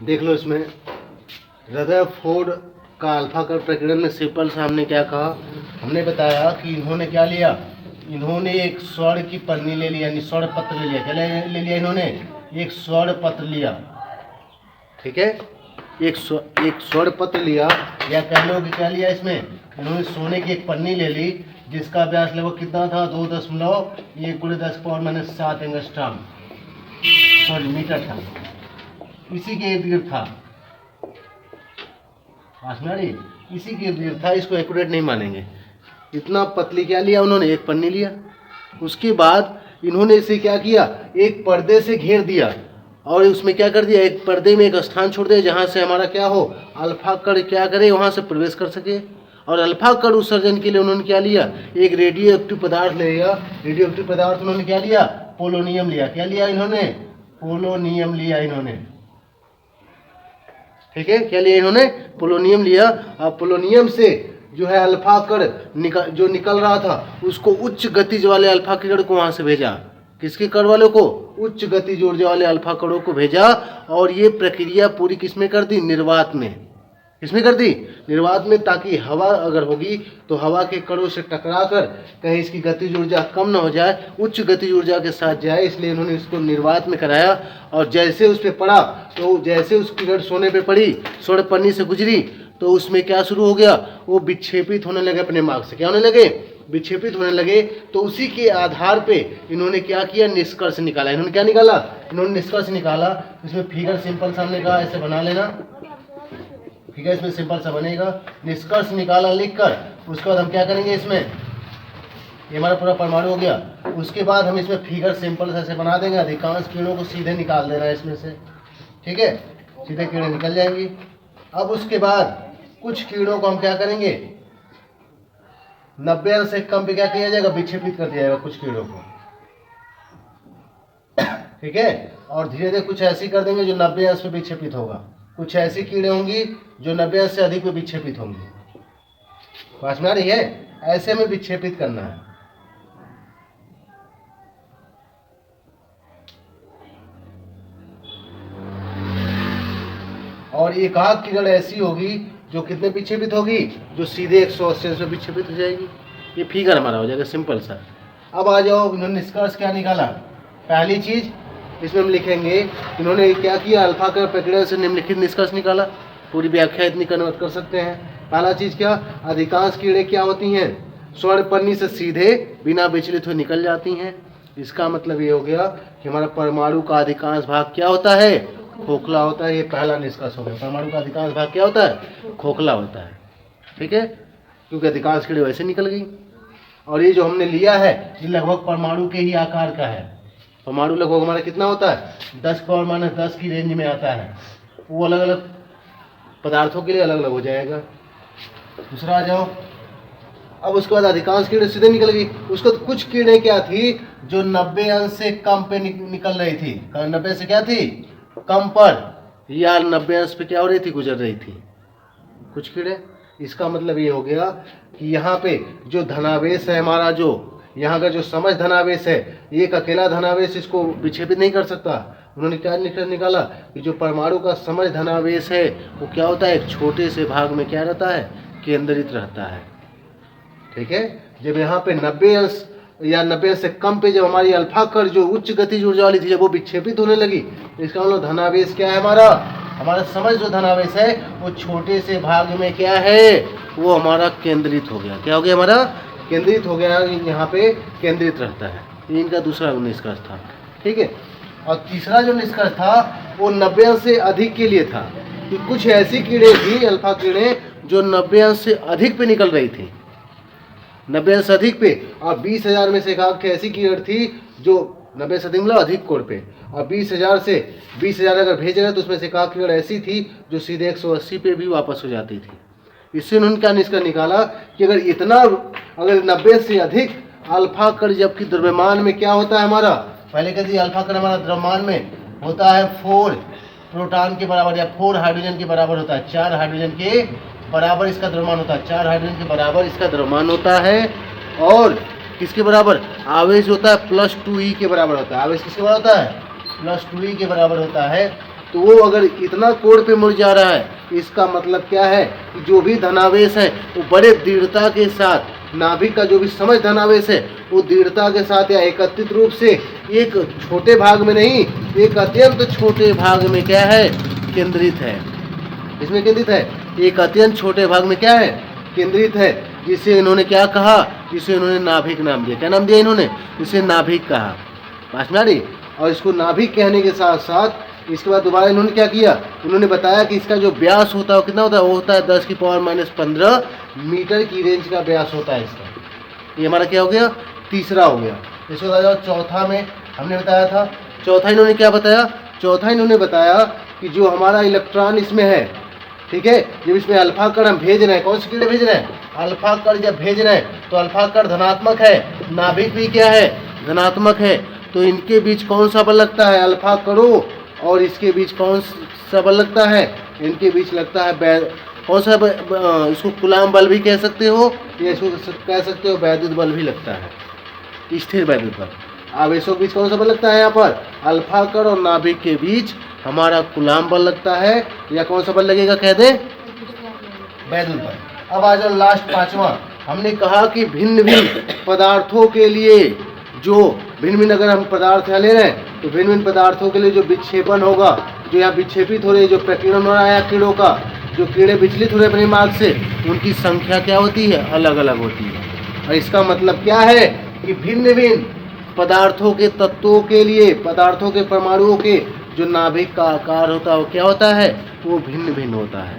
देख लो इसमें रदरफोर्ड का अल्फा कर प्रकीर्णन में सिंपल सा हमने क्या कहा, हमने बताया कि इन्होंने क्या लिया, इन्होंने एक स्वर्ण की पन्नी ले लिया, यानी स्वर्ण पत्र ले लिया। क्या ले लिया इन्होंने? एक स्वर्ण पत्र लिया, ठीक है, एक स्वर्ण पत्र लिया, या कह लो कि क्या लिया इसमें, इन्होंने सोने की एक पन्नी ले ली जिसका व्यास लगभग कितना था, 2.1 × 10⁻⁷ एंगस्ट्रॉम, सॉरी मीटर था, इसी के इर्द गिर्द था, इसी के इर्द गिर्द था, इसको एक्यूरेट नहीं मानेंगे। इतना पतली क्या लिया उन्होंने, एक पन्नी लिया। उसके बाद इन्होंने इसे क्या किया, एक पर्दे से घेर दिया और उसमें क्या कर दिया, एक पर्दे में एक स्थान छोड़ दिया जहाँ से हमारा क्या हो, अल्फा कण क्या करे, वहाँ से प्रवेश कर सके। और अल्फा कण उत्सर्जन के लिए उन्होंने क्या लिया, एक रेडियो एक्टिव पदार्थ लिया। रेडियो एक्टिव पदार्थ उन्होंने क्या लिया, पोलोनियम लिया। क्या लिया इन्होंने, पोलोनियम लिया इन्होंने, ठीक है, क्या लिया इन्होंने, पोलोनियम लिया। और पोलोनियम से जो है अल्फा कण जो निकल रहा था उसको उच्च गतिज वाले अल्फा किरण को वहां से भेजा। किसके कण वालों को, उच्च गतिज ऊर्जा वाले अल्फा कणों को भेजा। और ये प्रक्रिया पूरी किसमें कर दी, निर्वात में। किसमें कर दी, निर्वात में, ताकि हवा अगर होगी तो हवा के कणों से टकरा कर कहीं इसकी गतिज ऊर्जा कम ना हो जाए, उच्च गतिज ऊर्जा के साथ जाए, इसलिए इन्होंने इसको निर्वात में कराया। और जैसे उस पर पड़ा तो जैसे उस किरण सोने पे पड़ी, स्वर्ण पन्नी से गुजरी, तो उसमें क्या शुरू हो गया, वो विक्षेपित होने लगे अपने मार्ग से। क्या होने लगे, विक्षेपित होने लगे। तो उसी के आधार पे इन्होंने क्या किया, निष्कर्ष निकाला। इन्होंने क्या निकाला, इन्होंने निष्कर्ष निकाला। इसमें फिगर सिंपल सा हमने कहा ऐसे बना लेना, फिगर इसमें सिंपल सा बनेगा। निष्कर्ष निकाला लिखकर उसके बाद हम क्या करेंगे, इसमें ये हमारा पूरा परमाणु हो गया। उसके बाद हम इसमें फिगर सिंपल ऐसे बना देंगे, अधिकांश किरणों को सीधे निकाल देना है इसमें से, ठीक है, सीधे किरणें निकल जाएंगी। अब उसके बाद कुछ किरणों को हम क्या करेंगे, 90 अंश से कम पे क्या किया जाएगा, विक्षेपित कर दिया जाएगा कुछ किरणों को, ठीक है। और धीरे धीरे कुछ ऐसी कर देंगे जो 90 अंश पे विक्षेपित होगा। कुछ ऐसी किरणें होंगी जो 90 अंश से अधिक पे विक्षेपित होंगी। समझ में आ रही है, ऐसे में विक्षेपित करना है। और एक आध किरण ऐसी होगी जो कितने विक्षेपित होगी, जो सीधे 180 अंश पे विक्षेपित हो जाएगी। ये फिगर हमारा हो जाएगा सिंपल सा। अब आ जाओ, इन्होंने निष्कर्ष क्या निकाला। पहली चीज इसमें हम लिखेंगे, इन्होंने क्या किया, अल्फा का प्रक्रिया से निम्नलिखित निष्कर्ष निकाला। पूरी व्याख्या इतनी कन्वर्ट कर सकते हैं। पहला चीज क्या, अधिकांश किरणें क्या होती हैं, स्वर्ण पन्नी से सीधे बिना विचलित हुए निकल जाती हैं। इसका मतलब ये हो गया कि हमारा परमाणु का अधिकांश भाग क्या होता है, खोखला होता है। ये पहला निष्कर्ष हो गया, परमाणु का अधिकांश भाग क्या होता है, खोखला होता है, ठीक है, क्योंकि अधिकांश किरणें वैसे निकल गई। और ये जो हमने लिया है ये लगभग परमाणु के ही आकार का है। परमाणु लगभग हमारा कितना होता है, 10⁻⁻10 की रेंज में आता है। वो अलग अलग पदार्थों के लिए अलग अलग हो जाएगा। दूसरा आ जाओ। अब उसके बाद अधिकांश किरणें सीधे निकल गई। उसको कुछ किरणें क्या थी जो 90 अंश से कम पे निकल रही थी, 90 से क्या थी, कम पर, या 90 अंश पे क्या हो रही थी, गुजर रही थी कुछ किरणें। इसका मतलब ये हो गया कि यहाँ पे जो धनावेश है हमारा, जो यहाँ का जो समझ धनावेश है, एक अकेला धनावेश इसको विक्षेपित नहीं कर सकता। उन्होंने क्या निकाला कि जो परमाणु का समझ धनावेश है वो क्या होता है, एक छोटे से भाग में क्या रहता है, केंद्रित रहता है, ठीक है। जब यहाँ पे 90 अंश या 90 अंश से कम पे जब हमारी अल्फा कण जो उच्च गतिज ऊर्जा वाली थी जब वो विक्षेपित होने लगी, तो इसका मतलब धनावेश क्या है, हमारा समझ जो धनावेश है वो छोटे से भाग में क्या है, वो हमारा केंद्रित हो गया। क्या हो गया, हमारा केंद्रित हो गया, यहाँ पे केंद्रित रहता है। इनका दूसरा निष्कर्ष था, ठीक है। और तीसरा जो निष्कर्ष था वो 90 अंश से अधिक के लिए था कि कुछ ऐसी किरणें थी, अल्फा किरणें, जो 90 अंश से अधिक पे निकल रही थी, 90 अंश से अधिक पे। और 20,000 में से एक ऐसी किरण थी जो 90 से अधिक मतलब अधिक कोण पे, और 20,000 अगर भेज रहे तो उसमें से एक किरण ऐसी थी जो सीधे 180 पे भी वापस हो जाती थी। इससे उन्होंने क्या निष्कर्ष निकाला कि अगर 90 से अधिक अल्फा कण, जबकि द्रव्यमान में क्या होता है हमारा, पहले कहते हैं अल्फा कण हमारा द्रव्यमान में होता है 4 प्रोटॉन के बराबर या 4 हाइड्रोजन के बराबर होता है, 4 हाइड्रोजन के बराबर इसका द्रव्यमान होता है, 4 हाइड्रोजन के बराबर इसका द्रव्यमान होता है। और किसके बराबर, आवेश होता है +2e के बराबर होता है। आवेश किसके बराबर होता है, +2e के बराबर होता है। तो वो अगर इतना कोण पे मुड़ जा रहा है, इसका मतलब क्या है कि जो भी धनावेश है वो बड़े दृढ़ता के साथ, नाभिक का जो भी समझ धनावेश है वो दृढ़ता के साथ या एकत्रित रूप से एक छोटे भाग में नहीं, एक अत्यंत छोटे भाग में क्या है, केंद्रित है। इसमें केंद्रित है, एक अत्यंत छोटे भाग में क्या है, केंद्रित है, जिसे इन्होंने क्या कहा, जिसे इन्होंने नाभिक नाम दिया। क्या नाम दिया इन्होंने, इसे नाभिक कहा। बात ना रही। और इसको नाभिक कहने के साथ साथ इसके बाद दोबारा इन्होंने क्या किया, उन्होंने बताया कि इसका जो व्यास होता है वो कितना होता है, वो होता है 10⁻⁻15 मीटर की रेंज का व्यास होता है इसका। ये हमारा क्या हो गया, तीसरा हो गया। इसके बाद चौथा में हमने बताया था, चौथा इन्होंने क्या बताया, चौथा इन्होंने बताया कि जो हमारा इलेक्ट्रॉन इसमें है, ठीक है, जब इसमें अल्फा कण हम भेज रहे हैं, कौन सी किरण भेज रहे हैं, अल्फा कण जब भेज रहे हैं तो अल्फा कण धनात्मक है, नाभिक भी क्या है, धनात्मक है, तो इनके बीच कौन सा बल लगता है, अल्फा कणों और इसके बीच कौन सा बल लगता है, इनके बीच लगता है कौन सा इसको कूलाम बल भी कह सकते हो, या इसको कह सकते हो वैद्युत बल भी लगता है, स्थिर वैद्युत बल। आवेशों के बीच कौन सा बल लगता है, यहाँ पर अल्फा कण और नाभिक के बीच हमारा कूलाम बल लगता है, या कौन सा बल लगेगा, कह दें वैद्युत बल। अब आ जाओ लास्ट पांचवा। हमने कहा कि भिन्न भिन्न पदार्थों के लिए जो भिन्न भिन्न अगर हम पदार्थ यहाँ ले रहे हैं तो भिन्न भिन्न पदार्थों के लिए जो विक्षेपण होगा, जो यहाँ विक्षेपित हो रही है, जो प्रकीर्णन हो रहा है किरणों का, जो किरणें विचलित हो रहे हैं अपने मार्ग से, उनकी संख्या क्या होती है, अलग अलग होती है। और इसका मतलब क्या है कि भिन्न भिन्न पदार्थों के तत्वों के लिए, पदार्थों के परमाणुओं के जो नाभिक का आकार होता है वो क्या होता है, वो भिन्न भिन्न होता है।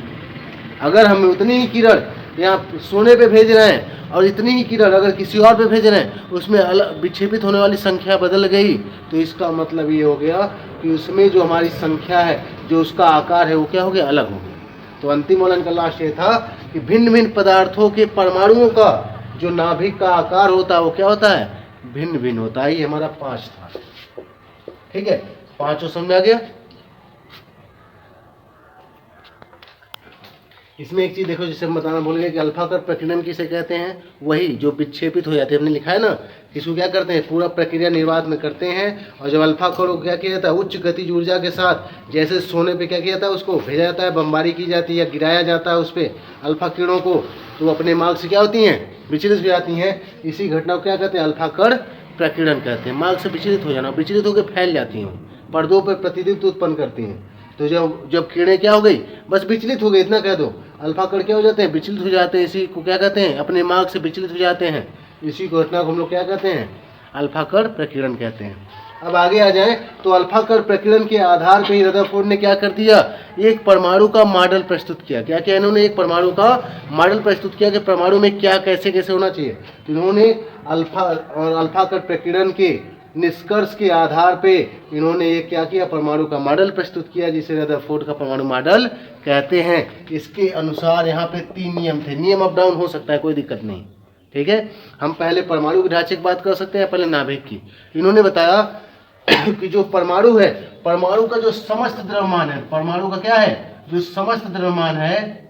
अगर हम उतनी ही किरण यहाँ सोने पे भेज रहे हैं और इतनी ही किरण अगर किसी और पे भेज रहे हैं, उसमें अलग विक्षेपित होने वाली संख्या बदल गई, तो इसका मतलब ये हो गया कि उसमें जो हमारी संख्या है, जो उसका आकार है, वो क्या हो गया, अलग हो गया। तो अंतिम मॉडल का लास्ट ये था कि भिन्न भिन्न पदार्थों के परमाणुओं का जो नाभिक का आकार होता है वो क्या होता है, भिन्न भिन्न होता है। ये हमारा 5 था, ठीक है, 5 समझ में आ गया। इसमें एक चीज देखो, जिसे हम बताना भूल गए कि अल्फा कण प्रकीर्णन किसे कहते हैं, वही जो विक्षेपित हो जाते हैं, हमने लिखा है ना, इसको क्या करते हैं, पूरा प्रक्रिया निर्वात में करते हैं। और जब अल्फा कण को क्या किया जाता है, उच्च गतिज ऊर्जा के साथ, जैसे सोने पे क्या किया जाता है, उसको भेजा जाता है, बमबारी की जाती है या गिराया जाता है उस पर अल्फा किरणों को, तो अपने मार्ग से क्या होती हैं, विचलित हो जाती हैं। इसी घटना को क्या कहते हैं, अल्फा कण प्रकीर्णन कहते हैं। मार्ग से विचलित हो जाना, विचलित होकर फैल जाती हैं, पर्दों पर प्रतिनिधित्व उत्पन्न करती हैं। तो जब किरणें क्या हो गई, बस विचलित हो गई, इतना कह दो, अल्फा कण क्या हो जाते हैं, विचलित हो जाते हैं। इसी को क्या कहते हैं, अपने मार्ग से विचलित हो जाते हैं। इसी घटना को हम लोग क्या कहते हैं, अल्फा कण प्रकीर्णन कहते हैं। अब आगे आ जाएं तो अल्फा कण प्रकीर्णन के आधार पर ही रदरफोर्ड ने क्या कर दिया, एक परमाणु का मॉडल प्रस्तुत किया। क्या क्या इन्होंने एक परमाणु का मॉडल प्रस्तुत किया कि परमाणु में क्या कैसे कैसे होना चाहिए। तो इन्होंने अल्फा कण प्रकीर्णन के निष्कर्ष के आधार पे इन्होंने एक क्या किया, परमाणु का मॉडल प्रस्तुत किया, जिसे रदरफोर्ड का परमाणु मॉडल कहते हैं। इसके अनुसार यहाँ पे 3 नियम थे। नियम अप डाउन हो सकता है, कोई दिक्कत नहीं, ठीक है। हम पहले परमाणु के ढांचे की बात कर सकते हैं, पहले नाभिक की। इन्होंने बताया कि जो परमाणु है, परमाणु का जो समस्त द्रव्यमान है, परमाणु का क्या है, जो समस्त द्रव्यमान है,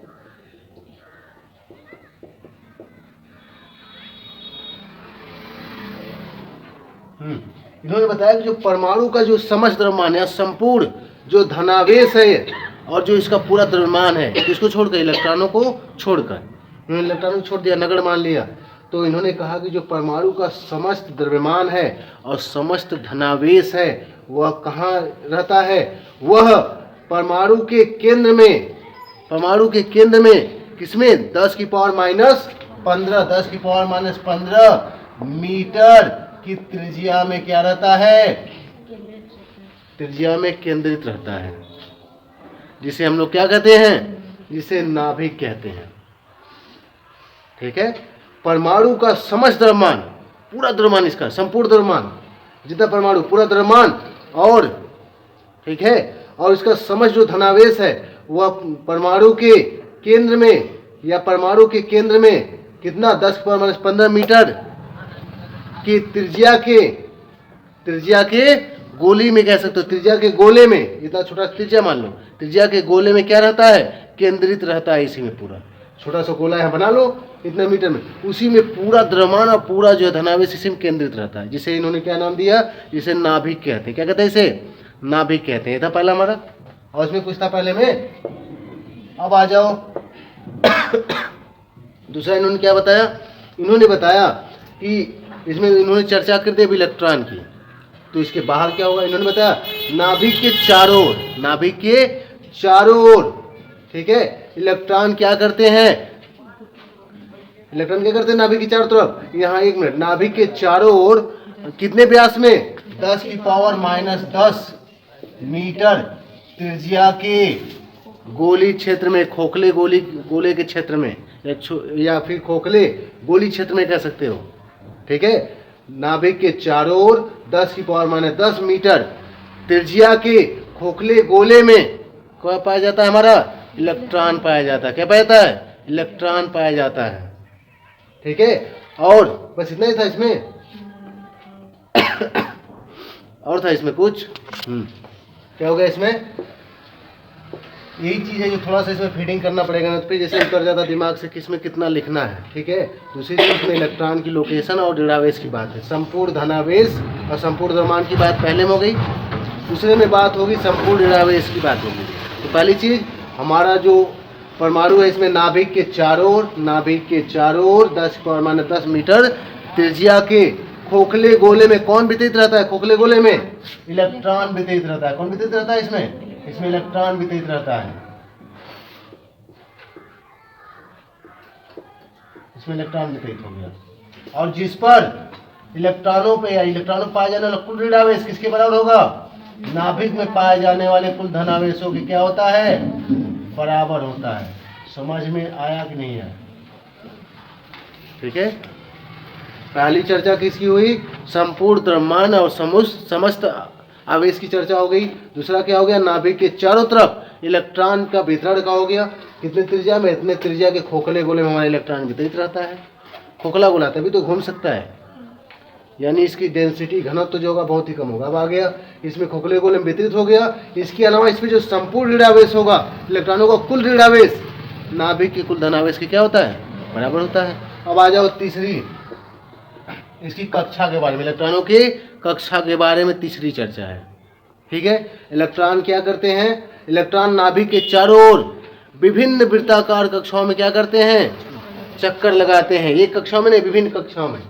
इन्होंने बताया कि जो परमाणु का जो समस्त द्रव्यमान है, संपूर्ण जो धनावेश है और जो इसका पूरा द्रव्यमान है, इसको छोड़कर, इलेक्ट्रॉनों को छोड़कर, इन्होंने इलेक्ट्रॉनों को छोड़ दिया, नगण्य मान लिया। तो इन्होंने कहा कि जो परमाणु का समस्त द्रव्यमान है और समस्त धनावेश है, वह कहाँ रहता है, वह परमाणु के केंद्र में, परमाणु के केंद्र में किसमें, 10⁻⁻15 10⁻⁻15 मीटर की त्रिज्या में क्या रहता है, त्रिज्या में केंद्रित रहता है, जिसे हम लोग क्या कहते हैं, जिसे नाभिक कहते हैं, ठीक है। परमाणु का समस्त द्रव्यमान, पूरा द्रव्यमान, इसका संपूर्ण द्रव्यमान, जितना परमाणु पूरा द्रव्यमान, और ठीक है, और इसका समस्त जो धनावेश है वह परमाणु के केंद्र में, या परमाणु के केंद्र में कितना, 10⁻15 मीटर की त्रिज्या के गोली में कह सकते हो, त्रिज्या के गोले में, इतना छोटा त्रिज्या मान लो, त्रिज्या के गोले में क्या रहता है, केंद्रित रहता है। इसी में पूरा छोटा सा गोला है, बना लो इतना मीटर में, उसी में पूरा द्रव्यमान और पूरा जो धनावेश इसी में केंद्रित रहता है, जिसे इन्होंने क्या नाम दिया, जिसे नाभिक कहते हैं। क्या कहते हैं इसे, नाभिक कहते हैं। ये था पहला हमारा, और इसमें कुछ था पहले में। अब आ जाओ दूसरा इन्होंने क्या बताया, इन्होंने बताया कि इसमें इन्होंने चर्चा कर दी इलेक्ट्रॉन की, तो इसके बाहर क्या होगा इन्होंने बताया, नाभिक के चारों ओर, नाभिक के चारों ओर, ठीक है, इलेक्ट्रॉन क्या करते हैं, इलेक्ट्रॉन क्या करते हैं नाभिक के चारों तरफ, यहाँ एक मिनट, नाभिक के चारों ओर कितने व्यास में, 10⁻⁻10 मीटर त्रिज्या के गोली क्षेत्र में, खोखले गोले के क्षेत्र में, या फिर खोखले गोली क्षेत्र में कह सकते हो, ठीक है, नाभिक के चारों ओर 10⁻⁻10 मीटर त्रिज्या के खोखले गोले में क्या पाया जाता है, हमारा इलेक्ट्रॉन पाया जाता है। क्या पाया जाता है, इलेक्ट्रॉन पाया जाता है, ठीक है। और बस इतना ही था इसमें और था इसमें कुछ, क्या हो गया इसमें, यही चीज़ है जो थोड़ा सा इसमें फीडिंग करना पड़ेगा ना, तो फिर जैसे उतर जाता दिमाग से किसमें कितना लिखना है, ठीक है। दूसरी चीज़ इसमें इलेक्ट्रॉन की लोकेशन और दृढ़ावेश की बात है, संपूर्ण धनावेश और संपूर्ण द्रव्यमान की बात पहले में हो गई, दूसरे में बात होगी संपूर्ण दृढ़ावेश की बात होगी। तो पहली चीज़ हमारा जो परमाणु है इसमें नाभिक के चारों ओर, नाभिक के चारों ओर 10⁻10 मीटर त्रिज्या के खोखले गोले में कौन वितरित रहता है, खोखले गोले में इलेक्ट्रॉन वितरित रहता है। कौन वितरित रहता है इसमें इलेक्ट्रॉन वितरित रहता है, इसमें इलेक्ट्रॉन वितरित हो गया। और जिस पर इलेक्ट्रॉनों पे या इलेक्ट्रॉनों पाए जाने वाला कुल ऋणावेश किसके बराबर होगा, नाभिक में पाए जाने वाले कुल धनावेशों की क्या होता है, बराबर होता है। समझ में आया कि नहीं आया, ठीक है। पहली चर्चा किसकी हुई, संपूर्ण द्रव्यमान और समस्त आवेश की चर्चा हो गई। दूसरा क्या हो गया, नाभिक के चारों तरफ इलेक्ट्रॉन का वितरण का हो गया, कितने त्रिज्या में, इतने त्रिज्या के खोखले गोले में हमारा इलेक्ट्रॉन वितरित रहता है। खोखला गोला तभी तो घूम सकता है, यानी इसकी डेंसिटी घनत्व तो जो होगा बहुत ही कम होगा। अब आ गया इसमें खोखले गोले में वितरित हो गया। इसके अलावा इसमें जो संपूर्ण ऋणावेश होगा, इलेक्ट्रॉनों का कुल ऋणावेश नाभिक के कुल धनावेश की क्या होता है, बराबर होता है। अब आ जाओ तीसरी, इसकी कक्षा के बारे में, इलेक्ट्रॉनों की कक्षा के बारे में तीसरी चर्चा है, ठीक है। इलेक्ट्रॉन क्या करते हैं, इलेक्ट्रॉन नाभिक के चारों ओर विभिन्न वृत्ताकार कक्षाओं में क्या करते हैं, चक्कर लगाते हैं। एक कक्षाओं में नहीं, विभिन्न कक्षाओं में।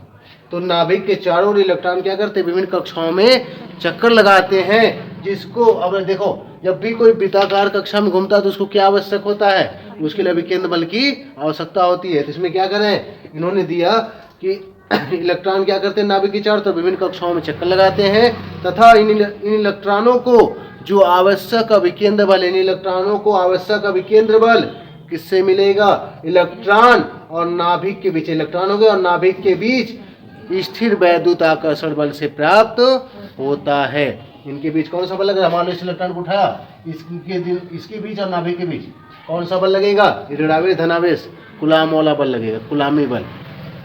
तो नाभिक के चारों ओर इलेक्ट्रॉन क्या करते हैं, विभिन्न कक्षाओं में चक्कर लगाते हैं। जिसको अब देखो, जब भी कोई वृत्ताकार कक्षा में घूमता है तो उसको क्या आवश्यक होता है, उसके लिए विकेंद्र बल की आवश्यकता होती है। तो इसमें क्या करें, इन्होंने दिया कि इलेक्ट्रॉन क्या करते हैं, नाभिक के चारों तरफ विभिन्न कक्षाओं में चक्कर लगाते हैं तथा इन इलेक्ट्रॉनों को जो आवश्यक अभिकेंद्र बल, इन इलेक्ट्रॉनों को आवश्यक अभिकेंद्र बल किससे मिलेगा, इलेक्ट्रॉन और नाभिक के बीच, इलेक्ट्रॉनों के और नाभिक के बीच स्थिर वैद्युत आकर्षण बल से प्राप्त होता है। इनके बीच कौन सा बल लगेगा, मान लो इस इलेक्ट्रॉन को उठाया, इसके बीच और नाभिक के बीच कौन सा बल लगेगा, ऋणावेश धनावेश कुलाम वाला बल लगेगा, कुलामी बल,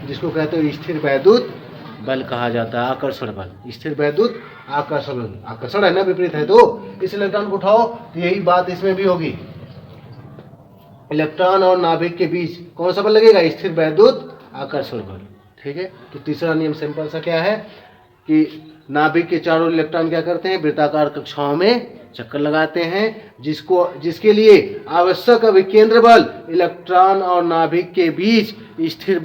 जिसको कहते हैं स्थिर वैद्युत बल कहा जाता है, आकर्षण बल, स्थिर वैद्युत आकर्षण बल। आकर्षण है ना, विपरीत है। तो इस इलेक्ट्रॉन को उठाओ तो यही बात इसमें भी होगी, इलेक्ट्रॉन और नाभिक के बीच कौन सा बल लगेगा, स्थिर वैद्युत आकर्षण बल, ठीक है। तो तीसरा नियम सिंपल सा क्या है कि नाभिक के चारों इलेक्ट्रॉन क्या करते हैं, वृत्ताकार कक्षाओं में चक्कर लगाते हैं, जिसके लिए आवश्यक अभिकेंद्र बल इलेक्ट्रॉन और नाभिक के बीच स्थिर,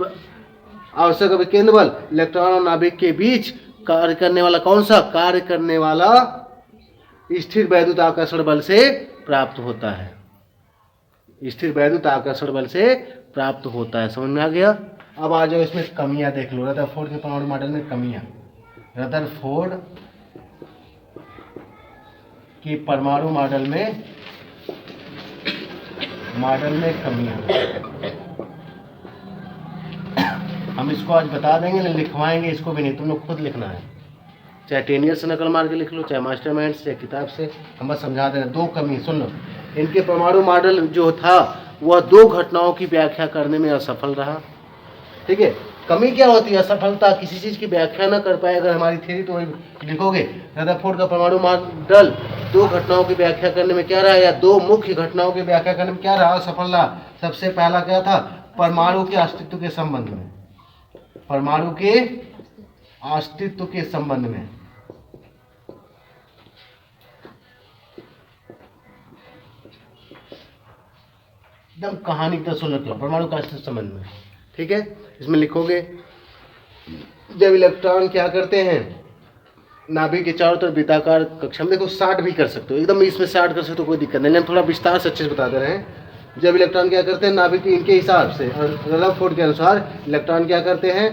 आवश्यक अभिकेंद्र बल इलेक्ट्रॉन और नाभिक के बीच कार्य करने वाला कौन सा, कार्य करने वाला स्थिर वैद्युत आकर्षण बल से प्राप्त होता है, स्थिर वैद्युत आकर्षण बल से प्राप्त होता है। समझ में आ गया। अब आ जाओ इसमें कमियां देख लो, रदरफोर्ड के परमाणु मॉडल में कमियां, रदरफोर्ड के परमाणु मॉडल में कमियां, हम इसको आज बता देंगे, लिखवाएंगे इसको भी नहीं, तुम लोग खुद लिखना है, चाहे टेनियर से नकल मार के लिख लो, चाहे मास्टरमाइंड से, किताब से, हम बस समझा दें। दो कमी सुन लो, इनके परमाणु मॉडल जो था वह दो घटनाओं की व्याख्या करने में असफल रहा, ठीक है। कमी क्या होती है, असफलता, किसी चीज़ की व्याख्या ना कर पाए। अगर हमारी थ्योरी तो वही लिखोगे, रदरफोर्ड का परमाणु मॉडल दो घटनाओं की व्याख्या करने में क्या रहा, या दो मुख्य घटनाओं की व्याख्या करने में क्या रहा, असफल रहा। सबसे पहला क्या था, परमाणु के अस्तित्व के संबंध में, परमाणु के अस्तित्व के संबंध में, एकदम कहानी की तरह सुन रखो परमाणु का अस्तित्व संबंध में। ठीक है, इसमें लिखोगे जब इलेक्ट्रॉन क्या करते हैं नाभिक के चारों तरफ वृत्ताकार कक्षा में, देखो 60 भी कर सकते हो, एकदम इसमें 60 कर सकते हो, कोई दिक्कत नहीं, हम थोड़ा विस्तार से अच्छे से बता दे रहे हैं। जब इलेक्ट्रॉन क्या करते हैं नाभिक के इनके हिसाब से रदरफोर्ड के अनुसार इलेक्ट्रॉन क्या करते हैं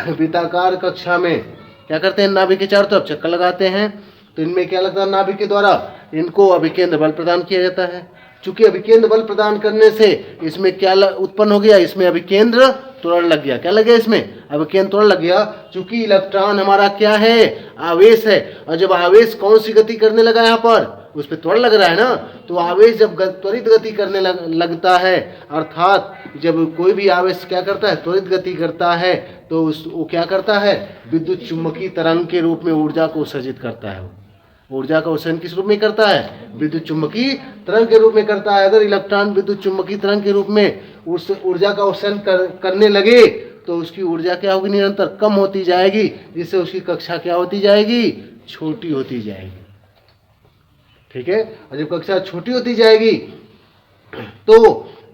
वृत्ताकार कक्षा में क्या करते हैं नाभिक के चारों तरफ चक्कर लगाते हैं, तो इनमें क्या लगता है नाभिक के द्वारा इनको अभिकेंद्र बल प्रदान किया जाता है। चूंकि अभिकेंद्र बल प्रदान करने से इसमें क्या उत्पन्न हो गया, इसमें अभिकेंद्र त्वरण लग गया। क्या लग गया इसमें? अभिकेंद्र त्वरण लग गया। चूंकि इलेक्ट्रॉन हमारा क्या है? आवेश है, और जब आवेश कौन सी गति करने लगा यहाँ पर, उस पर त्वरण लग रहा है ना, तो आवेश जब त्वरित गति करने लगता है, अर्थात जब कोई भी आवेश क्या करता है त्वरित गति करता है, तो वो क्या करता है विद्युत चुम्बकीय तरंग के रूप में ऊर्जा को उत्सर्जित करता है। ऊर्जा का उत्सर्जन किस रूप में करता है? विद्युत चुम्बकीय तरंग के रूप में करता है। अगर इलेक्ट्रॉन विद्युत चुम्बकीय तरंग के रूप में उस ऊर्जा का उत्सर्जन करने लगे तो उसकी ऊर्जा क्या होगी? निरंतर कम होती जाएगी, जिससे उसकी कक्षा क्या होती जाएगी? छोटी होती जाएगी। ठीक है, और जब कक्षा छोटी होती जाएगी तो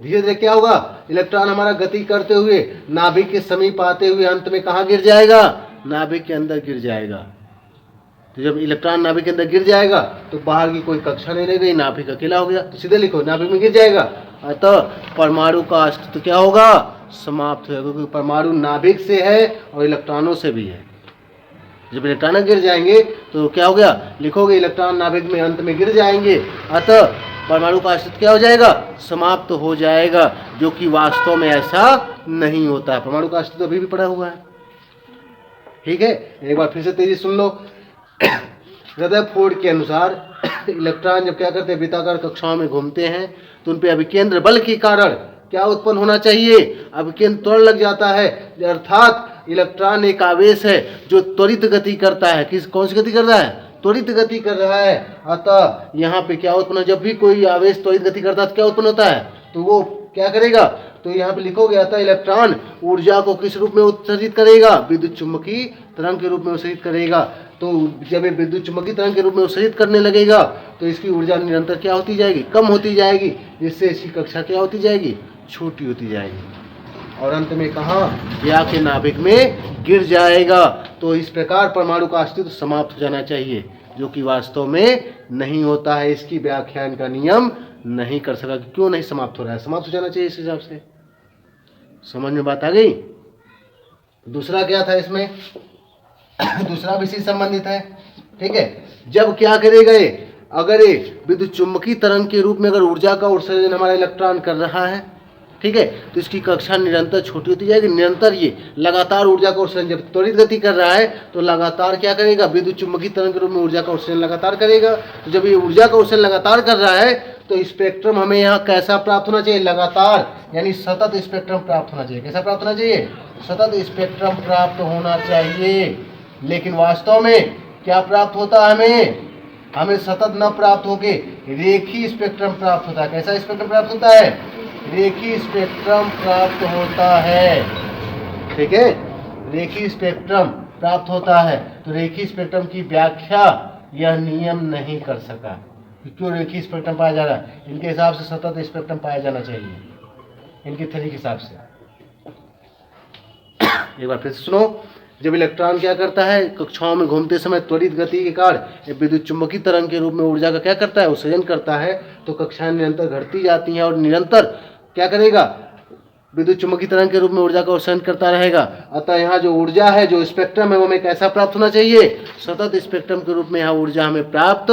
धीरे धीरे क्या होगा? इलेक्ट्रॉन हमारा गति करते हुए नाभिक के समीप आते हुए अंत में कहाँ गिर जाएगा? नाभिक के अंदर गिर जाएगा। तो जब इलेक्ट्रॉन नाभिक के अंदर गिर जाएगा तो बाहर की कोई कक्षा नहीं रह गई, नाभिक अकेला हो गया। तो सीधे लिखो नाभिक में गिर जाएगा, अतः परमाणु का अस्तित्व क्या होगा? समाप्त हो जाएगा, क्योंकि परमाणु नाभिक से है और इलेक्ट्रॉनों से भी है। जब इलेक्ट्रॉन गिर जाएंगे तो क्या हो गया? लिखोगे इलेक्ट्रॉन नाभिक में अंत में गिर जाएंगे, अतः परमाणु का अस्तित्व क्या हो जाएगा? समाप्त हो जाएगा, जो कि वास्तव में ऐसा नहीं होता है। परमाणु का अस्तित्व अभी भी पड़ा हुआ है। ठीक है, एक बार फिर से तेजी सुन लो। रदरफोर्ड के अनुसार इलेक्ट्रॉन जब क्या करते हैं वृत्ताकार कक्षाओं में घूमते हैं तो उन पे अभिकेंद्र बल के कारण क्या उत्पन्न होना चाहिए? अभिकेंद्र त्वरण लग जाता है, अर्थात इलेक्ट्रॉन एक आवेश है जो त्वरित गति करता है। कौन सी गति कर रहा है? त्वरित गति कर रहा है। अतः यहाँ पे क्या उत्पन्न, जब भी कोई आवेश त्वरित गति करता है तो क्या उत्पन्न होता है? तो वो क्या करेगा? तो यहाँ पे लिखोगे अतः इलेक्ट्रॉन ऊर्जा को किस रूप में उत्सर्जित करेगा? विद्युत चुम्बकीय तरंग के रूप में उत्सर्जित करेगा। तो जब ये विद्युत चुम्बकीय तरंग के रूप में उत्सर्जित करने लगेगा तो इसकी ऊर्जा निरंतर क्या होती जाएगी? कम होती जाएगी, जिससे इसकी कक्षा क्या होती जाएगी? छोटी होती जाएगी, और अंत में कहाँ? या के नाभिक में गिर जाएगा। तो इस प्रकार परमाणु का अस्तित्व समाप्त हो जाना चाहिए, जो कि वास्तव में नहीं होता है। इसकी व्याख्यान का नियम नहीं कर सका। क्यों नहीं समाप्त हो रहा है? समाप्त हो जाना चाहिए इस हिसाब से। समझ में बात आ गई? दूसरा क्या था इसमें? दूसरा भी इसी संबंधित है। ठीक है, जब क्या करेगा ये? अगर ये विद्युत चुम्बकीय तरंग के रूप में अगर ऊर्जा का उत्सर्जन हमारा इलेक्ट्रॉन कर रहा है, ठीक है, तो इसकी कक्षा निरंतर छोटी होती जाएगी। निरंतर ये लगातार ऊर्जा का उत्सर्जन, जब त्वरित गति कर रहा है तो लगातार क्या करेगा? विद्युत चुम्बकीय तरंग के रूप में ऊर्जा का उत्सर्जन लगातार करेगा। तो जब ये ऊर्जा का उत्सर्जन लगातार कर रहा है तो स्पेक्ट्रम हमें यहाँ कैसा प्राप्त होना चाहिए? लगातार, यानी सतत स्पेक्ट्रम प्राप्त होना चाहिए। कैसा प्राप्त होना चाहिए? सतत स्पेक्ट्रम प्राप्त होना चाहिए। लेकिन वास्तव में क्या प्राप्त होता है हमें? हमें सतत न प्राप्त होके रेखीय स्पेक्ट्रम प्राप्त होता है। कैसा स्पेक्ट्रम प्राप्त होता है? रेखीय स्पेक्ट्रम प्राप्त होता है। ठीक है, रेखीय स्पेक्ट्रम प्राप्त होता है। तो रेखीय स्पेक्ट्रम की व्याख्या यह नियम नहीं कर सका। क्यों रेखीय स्पेक्ट्रम पाया जा रहा है? इनके हिसाब से सतत स्पेक्ट्रम पाया जाना चाहिए, इनकी थ्योरी के हिसाब से। एक बार फिर से सुनो। जब इलेक्ट्रॉन क्या करता है कक्षाओं में घूमते समय त्वरित गति के कारण विद्युत चुम्बकीय तरंग के रूप में ऊर्जा का क्या करता है? उत्सर्जन करता है। तो कक्षाएं निरंतर घटती जाती हैं और निरंतर क्या करेगा? विद्युत चुम्बकीय तरंग के रूप में ऊर्जा का उत्सर्जन करता रहेगा। अतः यहाँ जो ऊर्जा है, जो स्पेक्ट्रम है, वो हमें कैसा प्राप्त होना चाहिए? सतत स्पेक्ट्रम के रूप में यहाँ ऊर्जा हमें प्राप्त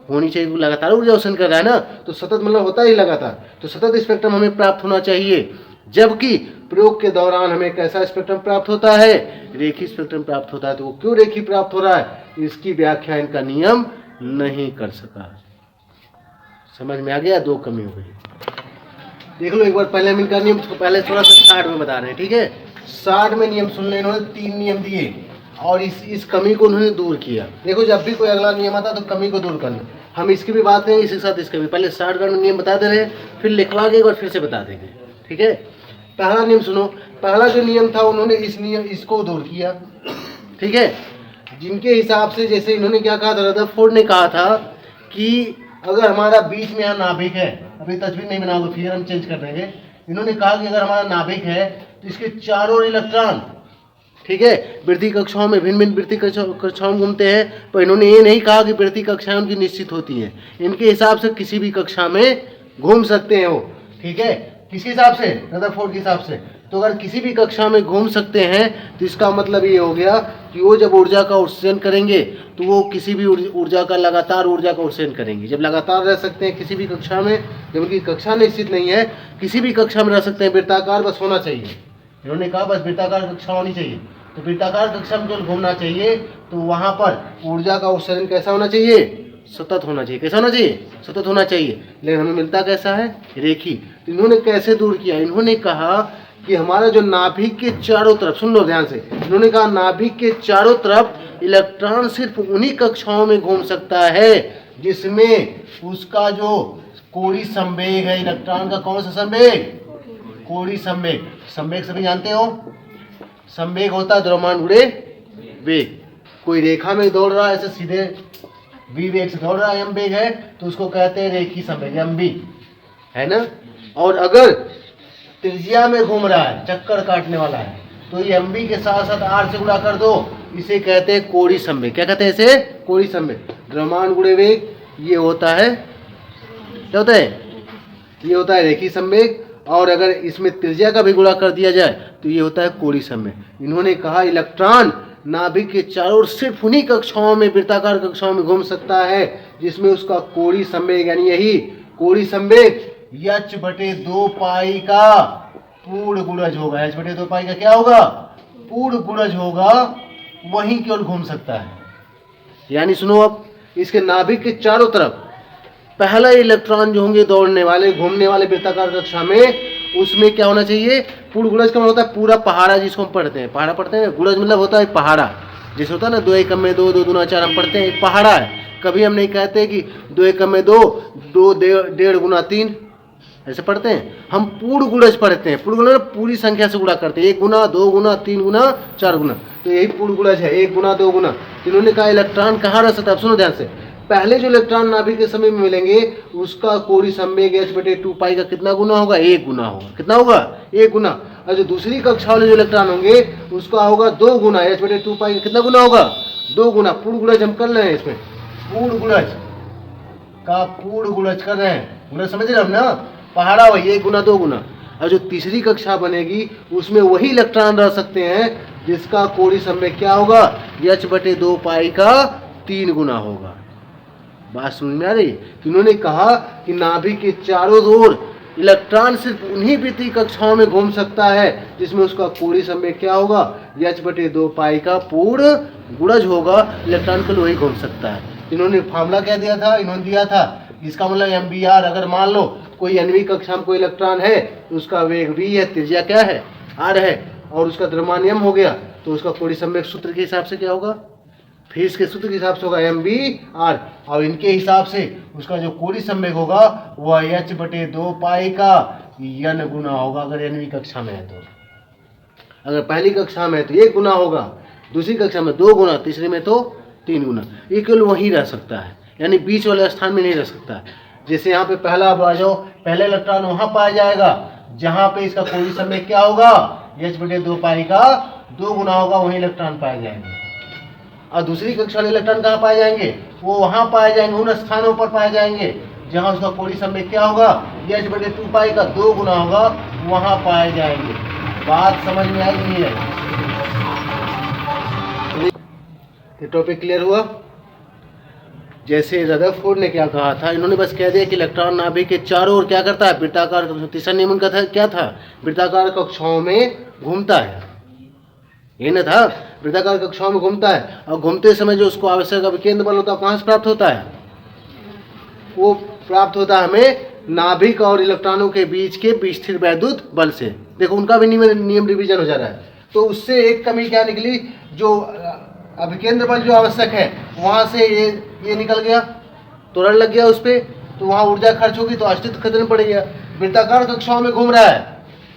होनी चाहिए। लगातार ऊर्जा उत्सर्जन कर रहा है ना, तो सतत मतलब होता ही लगातार। तो सतत स्पेक्ट्रम हमें प्राप्त होना चाहिए। जबकि प्रयोग के दौरान हमें कैसा स्पेक्ट्रम प्राप्त होता है? रेखीय स्पेक्ट्रम प्राप्त होता है। तो वो क्यों रेखीय प्राप्त हो रहा है? इसकी व्याख्या इनका नियम नहीं कर सका। समझ में आ गया? दो कमी हो गई। देख लो एक बार पहले हम इनका नियम पहले थोड़ा सा शार्ट में बता रहे हैं। ठीक है, शार्ट में नियम सुन ले। इन्होंने 3 नियम दिए और इस कमी को उन्होंने दूर किया। देखो जब भी कोई अगला नियम आता तो कमी को दूर करना। हम इसकी भी बात करेंगे, इसके साथ इसका भी। पहले शार्ट में नियम बता दे रहे हैं, फिर लिखवा के और फिर से बता देंगे। ठीक है, पहला नियम सुनो। पहला जो नियम था उन्होंने इसको दूर किया। ठीक है, जिनके हिसाब से, जैसे इन्होंने क्या कहा था, रदरफोर्ड ने कहा था कि अगर हमारा बीच में यहाँ नाभिक है, अभी तस्वीर नहीं बनाओगे, फिगर हम चेंज कर देंगे। इन्होंने कहा कि अगर हमारा नाभिक है तो इसके चारों ओर इलेक्ट्रॉन, ठीक है, वृत्तीय कक्षाओं में भिन्न भिन्न वृत्तीय कक्षाओं में घूमते हैं। पर इन्होंने ये नहीं कहा कि वृत्तीय कक्षाएं उनकी निश्चित होती हैं। इनके हिसाब से किसी भी कक्षा में घूम सकते हैं वो, ठीक है, किसके हिसाब से, रदरफोर्ड के हिसाब से। तो अगर किसी भी कक्षा में घूम सकते हैं तो इसका मतलब ये हो गया कि वो जब ऊर्जा का उत्सर्जन करेंगे तो वो किसी भी ऊर्जा का लगातार ऊर्जा का उत्सर्जन करेंगे। जब लगातार रह सकते हैं किसी भी कक्षा में, जब उनकी कक्षा निश्चित नहीं है, किसी भी कक्षा में रह सकते हैं, वृत्ताकार बस होना चाहिए। इन्होंने कहा बस वृत्ताकार कक्षा होनी चाहिए। तो वृत्ताकार कक्षा में जो घूमना चाहिए तो वहाँ पर ऊर्जा का उत्सर्जन कैसा होना चाहिए, सतत होना चाहिए। कैसा होना चाहिए, सतत होना चाहिए। लेकिन हमें मिलता कैसा है, रेखी। तो इन्होंने कैसे दूर किया, इन्होंने कहा कि हमारा जो नाभिक के चारों तरफ, सुन लो ध्यान से, इन्होंने कहा नाभिक के चारों तरफ इलेक्ट्रॉन सिर्फ उन्हीं कक्षाओं में घूम सकता है जिसमें उसका जो कोणीय संवेग है, इलेक्ट्रॉन का कौन सा संवेग, कोणीय संवेग। संवेग सभी जानते हो, संवेग होता है द्रव्यमान गुणे वेग। कोई रेखा में दौड़ रहा है ऐसे सीधे v वेग से दौड़ रहा है, m वेग है, तो उसको कहते हैं रेखीय संवेग, mv, है ना। और अगर त्रिज्या में घूम रहा है, चक्कर काटने वाला है, तो ये mv के साथ साथ r से गुणा कर दो, इसे कहते हैं कोणीय संवेग। क्या कहते हैं इसे, कोणीय संवेग। द्रव्यमान गुणे वेग ये होता है, क्या होता है, ये होता है रेखीय संवेग। और अगर इसमें त्रिज्या का भी गुणा कर दिया जाए तो ये होता है कोणीय संवेग। इन्होंने कहा इलेक्ट्रॉन नाभिक के चारों ओर सिर्फ उन्हीं कक्षाओं में, वृत्ताकार कक्षाओं में घूम सकता है जिसमें उसका कोणीय संवेग, यानी यही कोणीय संवेग h/2 पाई का पूर्ण गुणज होगा। h/2 पाई का क्या होगा, पूर्ण गुणज होगा, वहीं केवल घूम सकता है। यानी सुनो, अब इसके नाभिक के चारों तरफ पहला इलेक्ट्रॉन जो होंगे दौड़ने वाले, घूमने वाले वृत्ताकार कक्षा में, उसमें क्या होना चाहिए, पूर्ण गुणज का मतलब होता है पूरा पहाड़ा, जिसको हम पढ़ते हैं, पहाड़ा पढ़ते हैं, गुणज मतलब होता है पहाड़ा। जैसे होता है ना 2 एकम में 2, 2 दूना 4, हम पढ़ते हैं, एक पहाड़ा है। कभी हम नहीं कहते कि 2 एकम में 2, 2 1.5 गुना 3, ऐसे पढ़ते हैं। हम पूर्ण गुणज पढ़ते हैं। पूर्ण गुणज पूरी संख्या से गुणा करते हैं, 1 गुना 2 गुना 3 गुना 4 गुना, तो यही पूर्ण गुणज है, 1 गुना 2 गुना। इन्होंने कहा इलेक्ट्रॉन कहाँ रह सकता है, सुनो ध्यान से। पहले जो इलेक्ट्रॉन नाभिक के समय में मिलेंगे उसका कोणीय संवेग h/2 पाई का कितना गुना होगा, 1 गुना होगा। कितना होगा, 1 गुना। और जो दूसरी कक्षा वाले जो इलेक्ट्रॉन होंगे उसका होगा 2 गुना, h/2 पाई का कितना गुना होगा, 2 गुना। पूर्ण गुणज हम कर रहे हैं, इसमें पूर्ण गुणज का पूर्ण गुणज कर रहे हैं, गुणज समझ रहे हम ना, पहाड़ा वही 1 गुना 2 गुना। और जो तीसरी कक्षा बनेगी उसमें वही इलेक्ट्रॉन रह सकते हैं जिसका कोणीय संवेग क्या होगा, h/2 पाई का 3 गुना होगा। बात समझ में आ रही। इन्होंने कहा कि नाभिक के चारों ओर इलेक्ट्रॉन सिर्फ उन्हीं वृत्तीय कक्षाओं में घूम सकता है जिसमें उसका कोणीय संवेग क्या होगा, h/2 पाई का पूर्ण गुणज होगा, इलेक्ट्रॉन को वही घूम सकता है। इन्होंने फार्मूला क्या दिया था, इन्होंने दिया था, इसका मतलब mvr। अगर मान लो कोई nवीं कक्षा में कोई इलेक्ट्रॉन है, उसका वेग v है, त्रिज्या क्या है, r है, और उसका द्रव्यमान m हो गया, तो उसका कोणीय संवेग सूत्र के हिसाब से क्या होगा, फिर इसके सूत्र के हिसाब से होगा mvr। और इनके हिसाब से उसका जो कोणीय संवेग होगा वह h/2 पाई का n गुना होगा। अगर nवीं कक्षा में है तो, अगर पहली कक्षा में है तो 1 गुना होगा, दूसरी कक्षा में 2 गुना, तीसरी में तो 3 गुना। ये केवल वहीं रह सकता है, यानी बीच वाले स्थान में नहीं रह सकता। जैसे यहाँ पे पहला आ जाओ, पहले इलेक्ट्रॉन वहां पाया जाएगा जहां पे इसका कोणीय संवेग क्या होगा, h/2 पाई का 2 गुना होगा, वहीं इलेक्ट्रॉन पाए जाएंगे। और दूसरी कक्षा वाले इलेक्ट्रॉन कहाँ पाए जाएंगे, वो वहां पाए जाएंगे, उन स्थानों पर पाए जाएंगे जहां उसका कोणीय संवेग क्या होगा, h/2 पाई का 2 गुना होगा, वहां पाए जाएंगे। बात समझ में आई नहीं है, ये टॉपिक क्लियर हुआ। जैसे रदरफोर्ड ने क्या कहा था, इन्होंने बस कह दिया कि इलेक्ट्रॉन नाभिक के चारों ओर क्या करता है, वृत्ताकार, तीसरा नियम उनका था, क्या था, वृत्ताकार कक्षाओं में घूमता है, ये ना था, वृत्ताकार कक्षाओं में घूमता है। और घूमते समय जो उसको आवश्यक अभिकेंद्र बल होता है कहाँ से प्राप्त होता है, वो प्राप्त होता है हमें नाभिक और इलेक्ट्रॉनों के बीच के स्थिर वैद्युत बल से। देखो उनका भी नियम रिवीजन हो जा रहा है। तो उससे एक कमी क्या निकली, जो अभिकेंद्र बल जो आवश्यक है वहां से ये निकल गया, त्वरण लग गया उस पर, तो वहाँ ऊर्जा खर्च होगी, तो अस्तित्व खतरे में पड़ गया। वृत्ताकार कक्षाओं में घूम रहा है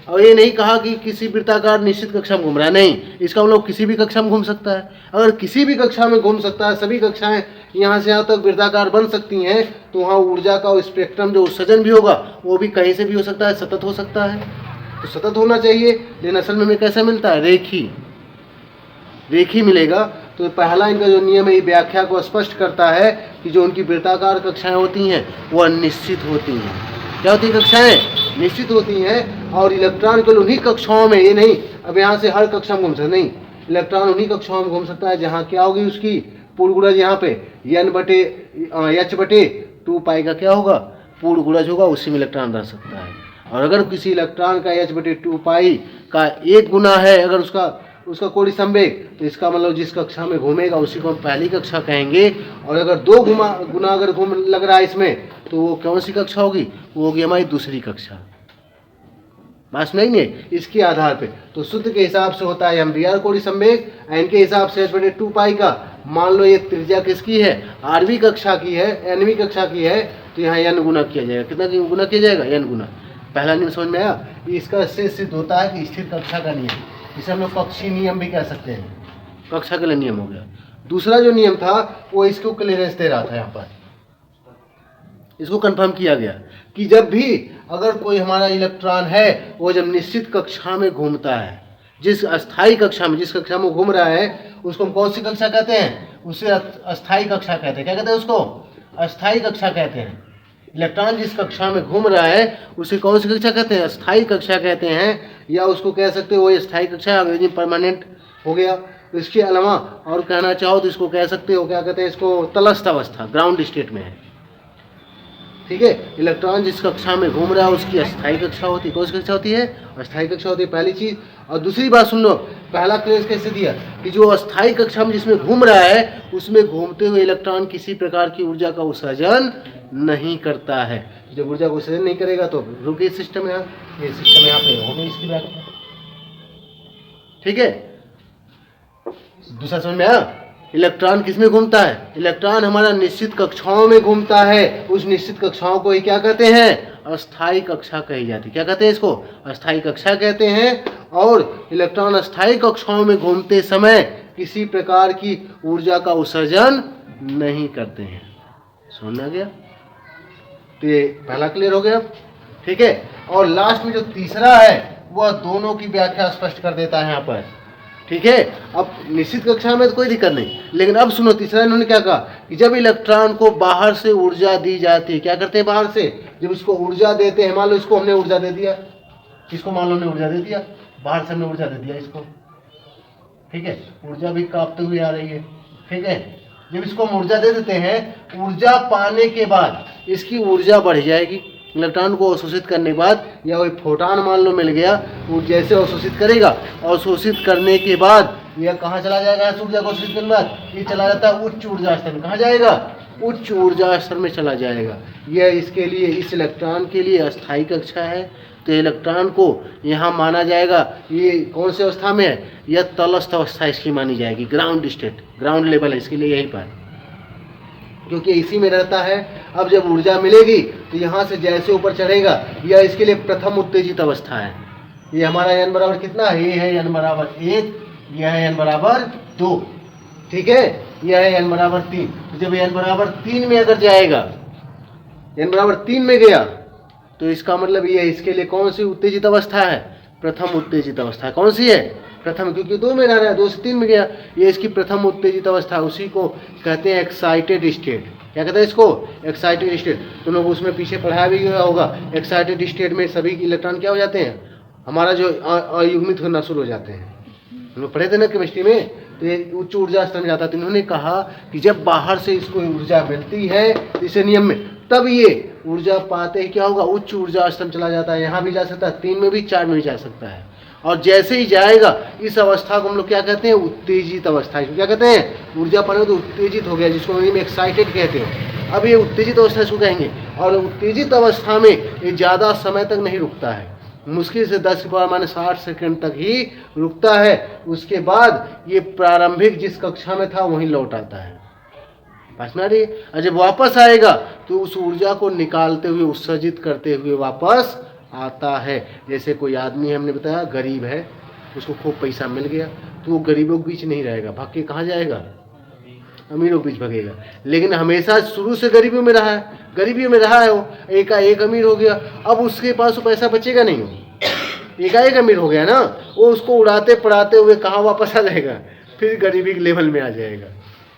और ये नहीं कहा कि किसी वृत्ताकार निश्चित कक्षा में घूम रहा है, नहीं, इसका मतलब किसी भी कक्षा में घूम सकता है। अगर किसी भी कक्षा में घूम सकता है, सभी कक्षाएं यहाँ से यहाँ तक वृत्ताकार बन सकती हैं, तो वहाँ ऊर्जा का स्पेक्ट्रम जो उत्सर्जन भी होगा वो भी कहीं से भी हो सकता है, सतत हो सकता है। तो सतत होना चाहिए, लेकिन असल में हमें कैसा मिलता है, रेखी मिलेगा। तो पहला इनका जो नियम है, ये व्याख्या को स्पष्ट करता है कि जो उनकी वृत्ताकार कक्षाएं होती हैं वह निश्चित होती हैं। क्या होती है, कक्षाएं निश्चित होती हैं। और इलेक्ट्रॉन केवल उन्हीं कक्षाओं में, ये नहीं अब यहाँ से हर कक्षा में घूम सकता, नहीं, इलेक्ट्रॉन उन्हीं कक्षाओं में घूम सकता है जहाँ क्या होगी उसकी पूर्ण गुणज, यहाँ पे H/2 का क्या होगा, पूर्ण गुणज होगा, उसी में इलेक्ट्रॉन रह सकता है। और अगर किसी इलेक्ट्रॉन का H/2 का 1 गुना है अगर उसका कोणीय संवेग, तो इसका मतलब जिस कक्षा में घूमेगा उसी को हम पहली कक्षा कहेंगे। और अगर 2 गुना अगर घूम लग रहा है इसमें, तो वो कौन सी कक्षा होगी, वो होगी हमारी दूसरी कक्षा। बात नहीं है इसके आधार पे। तो शुद्ध के हिसाब से होता है MBR कोणीय संवेग, एन के हिसाब से H/2 का, मान लो ये त्रिज्या किसकी है, आरवी कक्षा की है, एनवी कक्षा की है, तो यहाँ n गुना किया जाएगा। कितना गुना किया जाएगा, n गुना। पहला नियम समझ में आया। इसका से सिद्ध होता है कि स्थिर कक्षा का नियम, इसे हम लोग कक्षीय नियम भी कह सकते हैं, कक्षा के लिए नियम हो गया। दूसरा जो नियम था वो इसको क्लियरेंस दे रहा था, यहाँ पर इसको कंफर्म किया गया कि जब भी अगर कोई हमारा इलेक्ट्रॉन है वो जब निश्चित कक्षा में घूमता है, जिस अस्थाई कक्षा में, जिस कक्षा में घूम रहा है उसको हम कौन सी कक्षा कहते हैं, उसे अस्थाई कक्षा कहते हैं। क्या कहते हैं उसको, अस्थाई कक्षा कहते हैं। इलेक्ट्रॉन जिस कक्षा में घूम रहा है उसे कौन सी कक्षा कहते हैं, अस्थाई कक्षा कहते हैं, या उसको कह सकते हो वो अस्थाई कक्षा, अंग्रेजी परमानेंट हो गया। तो इसके अलावा और कहना चाहो तो इसको कह सकते हो, क्या कहते हैं इसको, तलस्थ अवस्था, ग्राउंड स्टेट में है। ठीक है, इलेक्ट्रॉन जिस कक्षा में घूम रहा है उसकी अस्थाई कक्षा होती है। कौन सी कक्षा होती है, अस्थाई कक्षा होती है, पहली चीज। और दूसरी बात सुन लो, पहला क्लेश कैसे दिया कि जो अस्थाई कक्षा में जिसमें घूम रहा है उसमें घूमते हुए इलेक्ट्रॉन किसी प्रकार की ऊर्जा का उत्सर्जन नहीं करता है। जब ऊर्जा का उत्सर्जन नहीं करेगा तो रुके सिस्टम, यहाँ ये सिस्टम यहाँ पे हो गई इसकी व्याख्या। ठीक है, दूसरा समझ में आया। इलेक्ट्रॉन किस में घूमता है, इलेक्ट्रॉन हमारा निश्चित कक्षाओं में घूमता है। उस निश्चित कक्षाओं को ही क्या कहते हैं, अस्थाई कक्षा कही जाती है। क्या कहते हैं इसको, अस्थाई कक्षा कहते हैं। और इलेक्ट्रॉन अस्थाई कक्षाओं में घूमते समय किसी प्रकार की ऊर्जा का उत्सर्जन नहीं करते हैं। समझ गया, तो ये पहला क्लियर हो गया। ठीक है, और लास्ट में जो तीसरा है वह दोनों की व्याख्या स्पष्ट कर देता है यहाँ पर। ठीक है, अब निश्चित कक्षा में तो कोई दिक्कत नहीं, लेकिन अब सुनो तीसरा इन्होंने क्या कहा कि जब इलेक्ट्रॉन को बाहर से ऊर्जा दी जाती है, क्या करते हैं बाहर से, जब इसको ऊर्जा देते हैं, मान लो इसको हमने ऊर्जा दे दिया, इसको मान लो हमने ऊर्जा दे दिया, बाहर से हमने ऊर्जा दे दिया इसको। ठीक है, ऊर्जा भी कांपते हुए आ रही है। ठीक है, जब इसको हम ऊर्जा दे देते हैं, ऊर्जा पाने के बाद इसकी ऊर्जा बढ़ जाएगी। इलेक्ट्रॉन को अवशोषित करने के बाद, या कोई फोटॉन मान लो मिल गया, वो जैसे अवशोषित करेगा, अवशोषित करने के बाद यह कहाँ चला जाएगा, ऊर्जा को अवशोषित करने के बाद ये चला जाता है उच्च ऊर्जा स्तर में। कहाँ जाएगा, उच्च ऊर्जा स्तर में चला जाएगा। यह इसके लिए, इस इलेक्ट्रॉन के लिए अस्थाई कक्षा है। तो इलेक्ट्रॉन को यहाँ माना जाएगा, ये कौन सी अवस्था में है, यह तलस्थ अवस्था इसकी मानी जाएगी, ग्राउंड स्टेट, ग्राउंड लेवल है इसके लिए यहीं पर, क्योंकि इसी में रहता है। अब जब ऊर्जा मिलेगी तो यहाँ से जैसे ऊपर चढ़ेगा, यह इसके लिए प्रथम उत्तेजित अवस्था है। ये हमारा n बराबर कितना है, ये है n बराबर 1, यह है n बराबर 2। ठीक है, यह है n बराबर 3। तो जब n बराबर 3 में अगर जाएगा, n बराबर 3 में गया, तो इसका मतलब ये इसके लिए कौन सी उत्तेजित अवस्था है, प्रथम उत्तेजित अवस्था। कौन सी है, प्रथम, क्योंकि 2 में रह रहा है, 2 से 3 में गया, ये इसकी प्रथम उत्तेजित अवस्था। उसी को कहते हैं एक्साइटेड स्टेट। क्या कहते हैं इसको, एक्साइटेड स्टेट। तुम लोग उसमें पीछे पढ़ाया भी गया होगा, एक्साइटेड स्टेट में सभी इलेक्ट्रॉन क्या हो जाते हैं, हमारा जो अयुग्मित होना शुरू हो जाते हैं। हम लोग पढ़े थे ना केमिस्ट्री में, तो ये उच्च ऊर्जा स्तर में जाता है। तो इन्होंने कहा कि जब बाहर से इसको ऊर्जा मिलती है इसे नियम में, तब ये ऊर्जा पाते ही क्या होगा, उच्च ऊर्जा स्तर में चला जाता है। यहाँ भी जा सकता है, 3 में भी, 4 में भी जा सकता है। और जैसे ही जाएगा, इस अवस्था को हम लोग क्या कहते हैं, उत्तेजित अवस्था। इसको क्या कहते हैं, ऊर्जा पाने तो उत्तेजित हो गया, जिसको हम एक्साइटेड कहते हो। अब ये उत्तेजित अवस्था इसको कहेंगे। और उत्तेजित अवस्था में ये ज़्यादा समय तक नहीं रुकता है, मुश्किल से 10⁻60 सेकंड तक ही रुकता है। उसके बाद ये प्रारंभिक जिस कक्षा में था वहीं लौट आता है। रही, और जब वापस आएगा तो उस ऊर्जा को निकालते हुए, उत्सर्जित करते हुए वापस आता है। जैसे कोई आदमी है, हमने बताया गरीब है, उसको खूब पैसा मिल गया तो वो गरीबों के बीच नहीं रहेगा, भाग के कहाँ जाएगा, अमीरों के बीच भगेगा। लेकिन हमेशा शुरू से गरीबियों में रहा है, गरीबियों में रहा है, वो एकाएक अमीर हो गया, अब उसके पास वो पैसा बचेगा नहीं, हो एकाएक अमीर हो गया ना, वो उसको उड़ाते पड़ाते हुए कहाँ वापस आ जाएगा, फिर गरीबी के लेवल में आ जाएगा।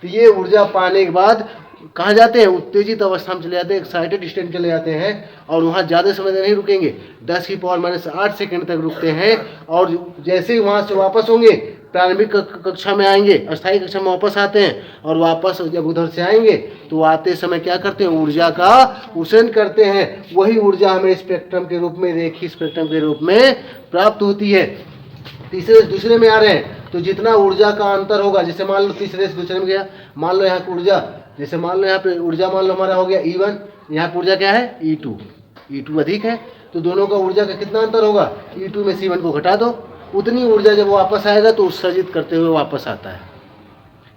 तो ये ऊर्जा पाने के बाद कहाँ जाते हैं, उत्तेजित अवस्था में चले जाते हैं, एक्साइटेड स्टेट चले जाते हैं, और वहाँ ज़्यादा समय तक नहीं रुकेंगे, 10 की पावर -8 सेकंड तक रुकते हैं। और जैसे ही वहाँ से वापस होंगे, प्रारंभिक कक्षा में आएंगे, अस्थायी कक्षा में वापस आते हैं, और वापस जब उधर से आएंगे तो आते समय क्या करते हैं, ऊर्जा का उषण करते हैं। वही ऊर्जा हमें स्पेक्ट्रम के रूप में, रेखीय स्पेक्ट्रम के रूप में प्राप्त होती है। तीसरे से दूसरे में आ रहे हैं तो जितना ऊर्जा का अंतर होगा, जैसे मान लो तीसरे से दूसरे में गया, मान लो यहाँ की ऊर्जा, जैसे मान लो यहाँ पे ऊर्जा मान लो हमारा हो गया E1, यहाँ पे ऊर्जा क्या है E2, E2 अधिक है, तो दोनों का ऊर्जा का कितना अंतर होगा, E2 में C1 को घटा दो, उतनी ऊर्जा जब वापस आएगा तो उत्सर्जित करते हुए वापस आता है।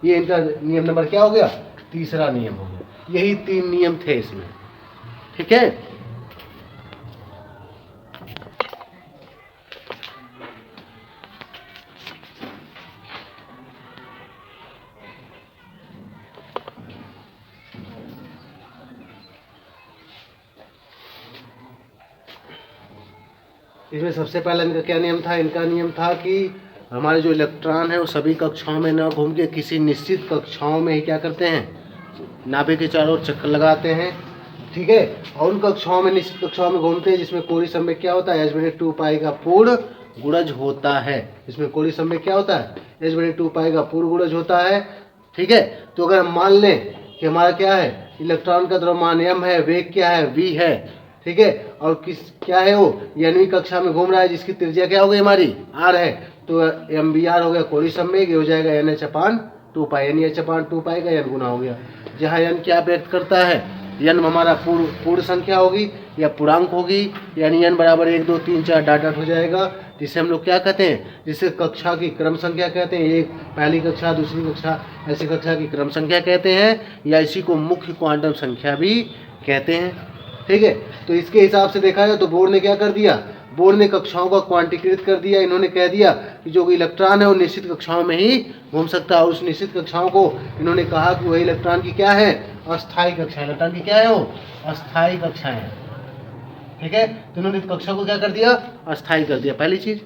ये इनका नियम नंबर क्या हो गया, तीसरा नियम हो गया। यही 3 नियम थे इसमें, ठीक है। इसमें सबसे पहला इनका क्या नियम था, इनका नियम था कि हमारे जो इलेक्ट्रॉन है वो सभी कक्षाओं में न घूम के किसी निश्चित कक्षाओं में ही क्या करते हैं, नाभिक के चारों ओर चक्कर लगाते हैं, ठीक है। और उन कक्षाओं में, निश्चित कक्षाओं में घूमते हैं जिसमें कोरी संवेग क्या होता है, h/2π का पूर्ण गुणज होता है। इसमें कोरी संवेग क्या होता है, h/2π का पूर्ण गुणज होता है, ठीक है। तो अगर हम मान लें कि हमारा क्या है, इलेक्ट्रॉन का द्रव्यमान m है, वेग क्या है, v है, ठीक है, और किस क्या है वो, nवीं कक्षा में घूम रहा है, जिसकी त्रिज्या क्या हो गई हमारी r है, तो mvr हो गया कोरी संवेग, ये हो जाएगा nh/2π, nh/2π का n गुना हो गया, जहाँ n क्या व्यक्त करता है, n हमारा पूर्ण संख्या होगी या पूर्णांक होगी, यानी n बराबर 1 2 3 4 डॉट डॉट हो जाएगा, जिसे हम लोग क्या कहते हैं, जिसे कक्षा की क्रम संख्या कहते हैं। एक पहली कक्षा, दूसरी कक्षा, ऐसी कक्षा की क्रम संख्या कहते हैं, या इसी को मुख्य क्वांटम संख्या भी कहते हैं, ठीक है। तो इसके हिसाब से देखा जाए तो बोर्ड ने क्या कर दिया, बोर्ड ने कक्षाओं का क्वांटीकृत कर दिया। इन्होंने कह दिया कि जो इलेक्ट्रॉन है वो निश्चित कक्षाओं में ही घूम सकता है, उस निश्चित कक्षाओं को इन्होंने कहा कि वही इलेक्ट्रॉन की क्या है, अस्थायी कक्षाएं। इलेक्ट्रॉन की क्या है वो, अस्थायी कक्षाएं, ठीक है। तो इन्होंने कक्षा को क्या कर दिया, अस्थायी कर दिया, पहली चीज,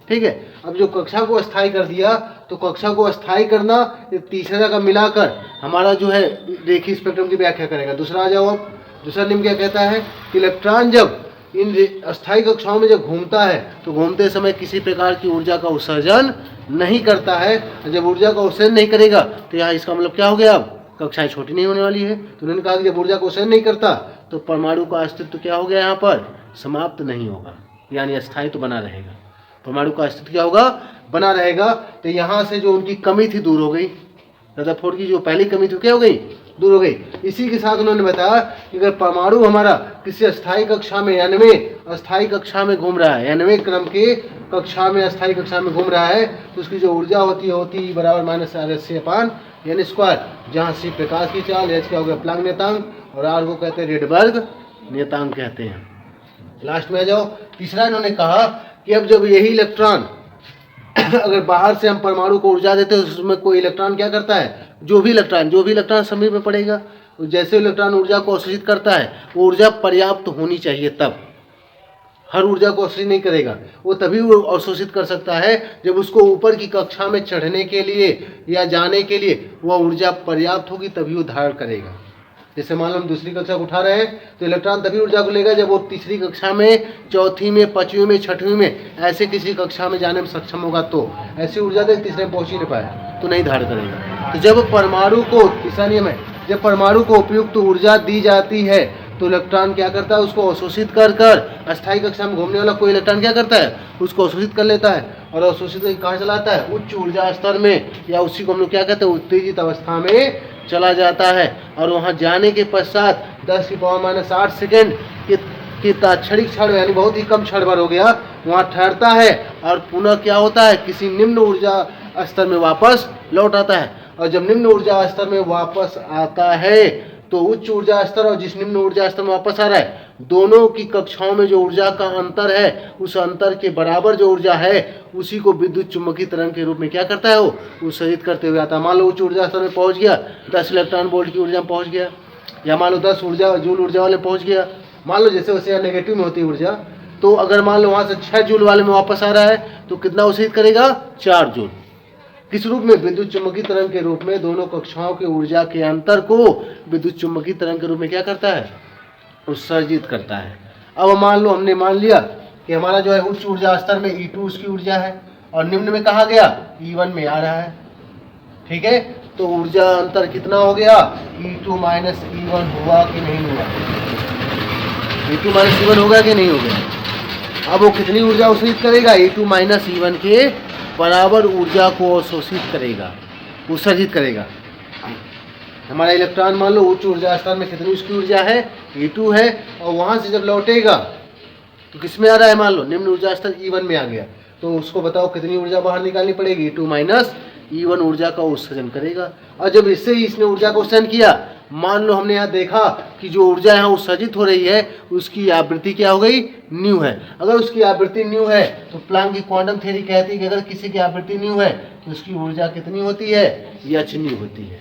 ठीक है। अब जो कक्षा को अस्थायी कर दिया, तो कक्षा को अस्थायी करना, तीसरा का मिलाकर हमारा जो है रेखीय स्पेक्ट्रम की व्याख्या करेगा। दूसरा आ जाओ, अब दूसरा नियम क्या कहता है कि इलेक्ट्रॉन जब इन अस्थायी कक्षाओं में जब घूमता है तो घूमते समय किसी प्रकार की ऊर्जा का उत्सर्जन नहीं करता है। जब ऊर्जा का उत्सर्जन नहीं करेगा तो यहाँ इसका मतलब क्या हो गया, अब कक्षाएं छोटी नहीं होने वाली है। तो उन्होंने कहा कि जब ऊर्जा का उत्सर्जन नहीं करता तो परमाणु का अस्तित्व क्या हो गया, यहाँ पर समाप्त नहीं होगा, यानी अस्थायी तो बना रहेगा। परमाणु का अस्तित्व क्या होगा, बना रहेगा। तो यहाँ से जो उनकी कमी थी दूर हो गई, रदरफोर्ड की जो पहली कमी थी क्या हो गई, दूर हो गई। इसी के साथ उन्होंने बताया कि अगर परमाणु हमारा किसी अस्थायी कक्षा में, अस्थायी कक्षा में घूम रहा है, nवें क्रम के कक्षा में, अस्थायी कक्षा में घूम रहा है, तो उसकी जो ऊर्जा होती है बराबर -r/c/n², जहाँ c प्रकाश की चाल, h क्या हो गया प्लांक नियतांक, और r को कहते हैं रेडबर्ग नियतांक कहते हैं। लास्ट में आ जाओ, तीसरा इन्होंने कहा कि अब जब यही इलेक्ट्रॉन अगर बाहर से हम परमाणु को ऊर्जा देते हैं, उसमें कोई इलेक्ट्रॉन क्या करता है, जो भी इलेक्ट्रॉन समीप में पड़ेगा, जैसे इलेक्ट्रॉन ऊर्जा को अवशोषित करता है, वो ऊर्जा पर्याप्त होनी चाहिए, तब हर ऊर्जा को अवशोषित नहीं करेगा, वो तभी अवशोषित कर सकता है जब उसको ऊपर की कक्षा में चढ़ने के लिए या जाने के लिए वह ऊर्जा पर्याप्त होगी, तभी वो धारण करेगा। जैसे मान लो हम दूसरी कक्षा को उठा रहे हैं तो इलेक्ट्रॉन तभी ऊर्जा को लेगा जब वो तीसरी कक्षा में, चौथी में, पांचवी में, छठवीं में, ऐसे किसी कक्षा में जाने में सक्षम होगा। तो ऐसी ऊर्जा तो तीसरे में पहुंच ही नहीं पाया तो नहीं धारण करेगा। तो जब परमाणु को, तीसरा नियम है, जब परमाणु को उपयुक्त ऊर्जा दी जाती है तो इलेक्ट्रॉन क्या करता है, उसको अवशोषित कर अस्थायी कक्षा में घूमने वाला कोई इलेक्ट्रॉन क्या करता है, उसको अवशोषित कर लेता है, और अवशोषित कहाँ चलाता है, उच्च ऊर्जा स्तर में, या उसी को हम लोग क्या कहते हैं, उत्तेजित अवस्था में चला जाता है। और वहां जाने के पश्चात 10 की पावर -8 सेकेंड के तात्क्षणिक क्षण, यानी बहुत ही कम क्षण भर हो गया, वहां ठहरता है और पुनः क्या होता है, किसी निम्न ऊर्जा स्तर में वापस लौट आता है। और जब निम्न ऊर्जा स्तर में वापस आता है तो उच्च ऊर्जा स्तर, और जिस निम्न ऊर्जा स्तर में वापस आ रहा है दोनों की कक्षाओं में जो ऊर्जा का अंतर है उस अंतर के बराबर जो ऊर्जा है उसी को विद्युत चुम्बकीय तरंग के रूप में क्या करता है, वो उत्सर्जित करते हुए आता है। मान लो उच्च ऊर्जा स्तर में पहुंच गया, 10 इलेक्ट्रॉन वोल्ट की ऊर्जा में पहुंच गया, या मान लो 10 जूल ऊर्जा वाले पहुंच गया। मान लो जैसे वैसे नेगेटिव में होती है ऊर्जा, तो अगर मान लो वहाँ से 6 जूल वाले में वापस आ रहा है तो कितना उत्सर्जित करेगा, 4 जूल। किस रूप में, विद्युत चुम्बकीय तरंग के रूप में दोनों कक्षाओं के ऊर्जा के अंतर को विद्युत चुम्बकीय तरंग के रूप में क्या करता है, उत्सर्जित करता है। अब मान लो हमने मान लिया कि हमारा जो है उच्च ऊर्जा स्तर में E2 उसकी ऊर्जा है और निम्न में कहा गया E1 में आ रहा है। ठीक है, तो ऊर्जा अंतर कितना हो गया, E2 माइनस E1 हुआ कि नहीं हुआ, E2 माइनस E1 होगा कि नहीं होगा। अब वो कितनी ऊर्जा अवशोषित करेगा, E2 माइनस E1 के बराबर ऊर्जा को अवशोषित करेगा, उत्सर्जित करेगा। हमारा इलेक्ट्रॉन मान लो उच्च ऊर्जा स्तर में कितनी उसकी ऊर्जा है, E2 है, और वहां से जब लौटेगा तो किस में आ रहा है, मान लो निम्न ऊर्जा स्तर E1 में आ गया, तो उसको बताओ कितनी ऊर्जा बाहर निकालनी पड़ेगी, E2 माइनस E1 ऊर्जा का उत्सर्जन करेगा। और जब इससे ही इसने ऊर्जा का उत्सर्जन किया, मान लो हमने यहाँ देखा कि जो ऊर्जा यहाँ उत्सर्जित हो रही है उसकी आवृत्ति क्या हो गई, न्यू है। अगर उसकी आवृत्ति न्यू है तो प्लांक की क्वांटम थ्योरी कहती है कि अगर किसी की आवृत्ति न्यू है तो उसकी ऊर्जा कितनी होती है, h न्यू होती है।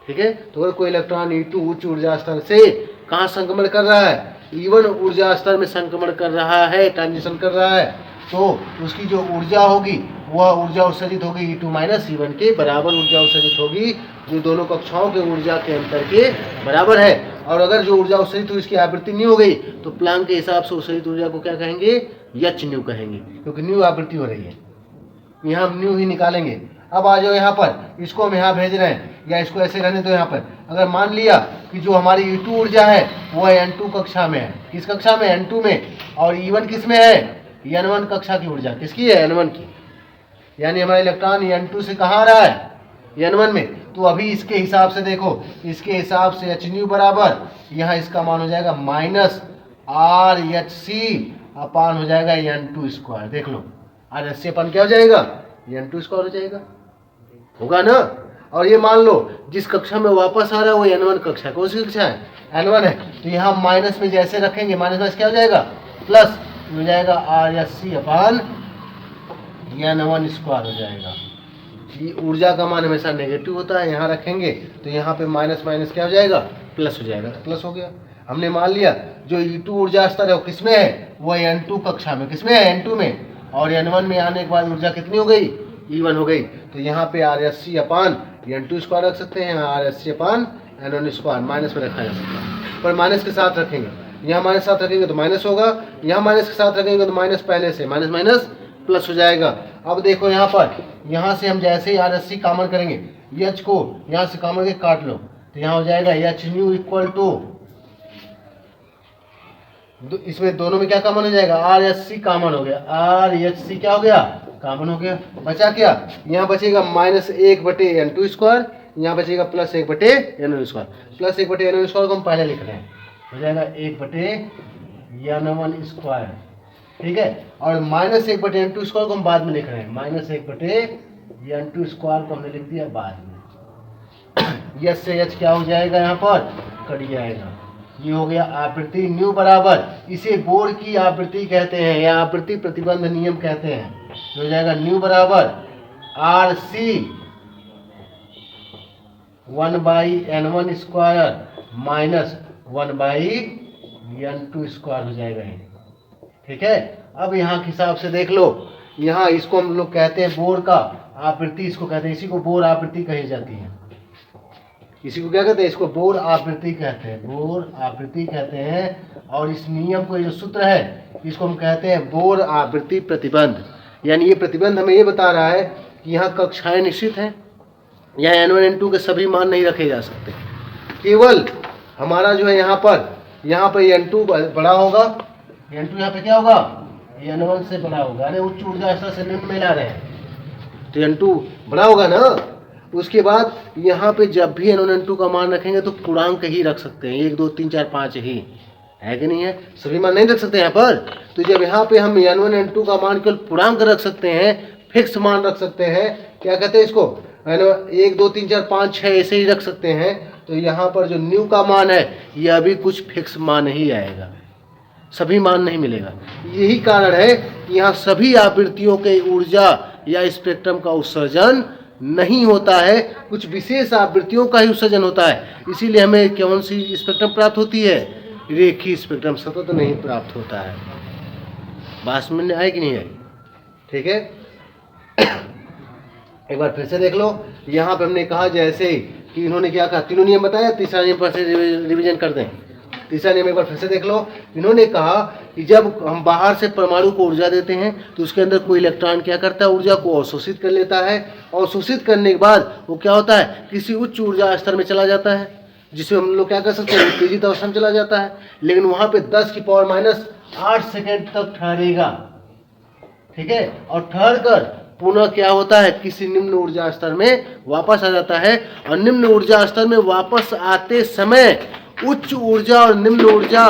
ठीक है, तो अगर कोई इलेक्ट्रॉन E2 उच्च ऊर्जा स्तर से कहाँ संक्रमण कर रहा है, E1 ऊर्जा स्तर में संक्रमण कर रहा है, ट्रांजिशन कर रहा है, तो उसकी जो ऊर्जा होगी वह ऊर्जा उत्सर्जित होगी E2 माइनस E1 के बराबर ऊर्जा उत्सर्जित होगी, जो दोनों कक्षाओं के ऊर्जा के अंतर के बराबर है। और अगर जो ऊर्जा उत्सर्जित हुई इसकी आवृत्ति न्यू हो गई तो प्लांक के हिसाब से उत्सर्जित ऊर्जा को क्या कहेंगे, h न्यू कहेंगे, क्योंकि न्यू आवृत्ति हो रही है। यहाँ हम न्यू ही निकालेंगे। अब आ जाओ यहाँ पर, इसको हम यहाँ भेज रहे हैं या इसको ऐसे रहने दो। यहाँ पर अगर मान लिया कि जो हमारी E2 ऊर्जा है वो N2 कक्षा में है, किस कक्षा में, N2 में, और E1 किस में है, N1 कक्षा की ऊर्जा किसकी है, N1 की। यानी हमारा इलेक्ट्रॉन N2 से कहाँ आ रहा है, N1 में। तो अभी इसके हिसाब से देखो, इसके हिसाब से h न्यू बराबर यहाँ इसका मान हो जाएगा माइनस RH अपान हो जाएगा N2 स्क्वायर। देख लो RH अपान क्या हो जाएगा, N2 स्क्वायर हो जाएगा, होगा ना। और ये मान लो जिस कक्षा में वापस आ रहा है वो N1 कक्षा, कौन सी कक्षा है, N1 है। तो यहाँ माइनस में जैसे रखेंगे, माइनस माइनस क्या हो जाएगा, प्लस हो जाएगा RH अपान N1 स्क्वायर हो जाएगा। ये ऊर्जा का मान हमेशा नेगेटिव होता है, यहाँ रखेंगे तो यहाँ पे माइनस माइनस क्या हो जाएगा, प्लस हो जाएगा, प्लस हो गया। हमने मान लिया जो E2 ऊर्जा स्तर है वो किस में है, वो N2 कक्षा में, किसमें है, N2 में, और N1 में आने के बाद ऊर्जा कितनी हो गई, E1 हो गई। तो यहाँ पे RH अपान N2 स्क्वायर रख सकते हैं, यहाँ RH अपान N1 स्क्वायर माइनस में रखा जा सकता है, पर माइनस के साथ रखेंगे। यहाँ माइनस के साथ रखेंगे तो माइनस होगा, यहाँ माइनस के साथ रखेंगे तो माइनस पहले से माइनस माइनस प्लस हो जाएगा। अब देखो यहाँ पर, यहाँ से हम जैसे ही RH कॉमन करेंगे, H को यहाँ से कॉमन के काट लो तो यहाँ हो जाएगा h न्यू इक्वल टू, इसमें दोनों में क्या कॉमन हो जाएगा, RH कॉमन हो गया, RH क्या हो गया, कॉमन हो गया। बचा क्या, यहाँ बचेगा माइनस 1/N2 स्क्वायर, यहाँ बचेगा plus 1/N1 square. Plus 1/N1 square को हम पहले लिख रहे हैं, हो जाएगा 1/N1 स्क्वायर। ठीक है, और माइनस 1/N2 स्क्वायर को हम बाद में लिख रहे हैं, माइनस 1/N2 स्क्वायर को हमने लिख दिया बाद में। यस से h क्या हो जाएगा, यहाँ पर कट जाएगा। ये हो गया आवृत्ति न्यू बराबर, इसे बोर की आवृत्ति कहते हैं या आवृत्ति प्रतिबंध नियम कहते हैं। हो जाएगा न्यू बराबर RC 1/N1 square minus 1/N2 square हो जाएगा। ठीक है, अब यहाँ के हिसाब से देख लो, यहाँ इसको हम लोग कहते हैं बोर का आवृत्ति, इसको कहते हैं, इसी को बोर आवृत्ति कही जाती है। इसी को क्या कहते हैं, इसको बोर आवृत्ति कहते हैं, बोर आवृत्ति कहते हैं। और इस नियम को, जो सूत्र है, इसको हम कहते हैं बोर आवृत्ति प्रतिबंध। यानी ये प्रतिबंध हमें ये बता रहा है कि यहाँ कक्षाएं निश्चित हैं, यहाँ N1 N2 के सभी मान नहीं रखे जा सकते, केवल हमारा जो है यहाँ पर N2 बड़ा होगा, N2 यहाँ पे क्या होगा, N1 से बड़ा होगा। अरे उच्च ऊर्जा स्तर से निम्न में ला रहे हैं तो N2 बड़ा होगा ना। उसके बाद यहाँ पे जब भी N1 N2 का मान रखेंगे तो पूर्णांक ही रख सकते हैं, 1 2 3 4 5 ही है कि नहीं है, सभी मान नहीं रख सकते यहाँ पर। तो जब यहाँ पे हम N1 N2 का मान केवल पूर्णांक रख सकते हैं, फिक्स मान रख सकते हैं, क्या कहते हैं इसको, 1 2 3 4 5 6 ऐसे ही रख सकते हैं, तो यहाँ पर जो न्यू का मान है यह भी कुछ फिक्स मान ही आएगा, सभी मान नहीं मिलेगा। यही कारण है कि यहाँ सभी आवृत्तियों के ऊर्जा या स्पेक्ट्रम का उत्सर्जन नहीं होता है, कुछ विशेष आवृत्तियों का ही उत्सर्जन होता है। इसीलिए हमें कौन सी स्पेक्ट्रम प्राप्त होती है? रेखीय स्पेक्ट्रम, सतत नहीं प्राप्त होता है। बात में आई कि नहीं आई? ठीक है, एक बार फिर से देख लो। यहाँ पे हमने कहा जैसे कि इन्होंने क्या कहा, तीनों नियम बताया, तीसरा नियम पर से रिवीजन कर दें। तीसरा नियम एक बार फिर से देख लो। इन्होंने कहा कि जब हम बाहर से परमाणु को ऊर्जा देते हैं तो उसके अंदर कोई इलेक्ट्रॉन क्या करता है, ऊर्जा को अवशोषित कर लेता है। अवशोषित करने के बाद वो क्या होता है, किसी उच्च ऊर्जा स्तर में चला जाता है, जिसमें हम लोग क्या कर सकते हैं, उत्तेजित अवस्था में चला जाता है। लेकिन वहाँ पे 10⁻⁸ सेकेंड तक ठहरेगा, ठीक है, और ठहर कर पुनः क्या होता है, किसी निम्न ऊर्जा स्तर में वापस आ जाता है। और निम्न ऊर्जा स्तर में वापस आते समय उच्च ऊर्जा और निम्न ऊर्जा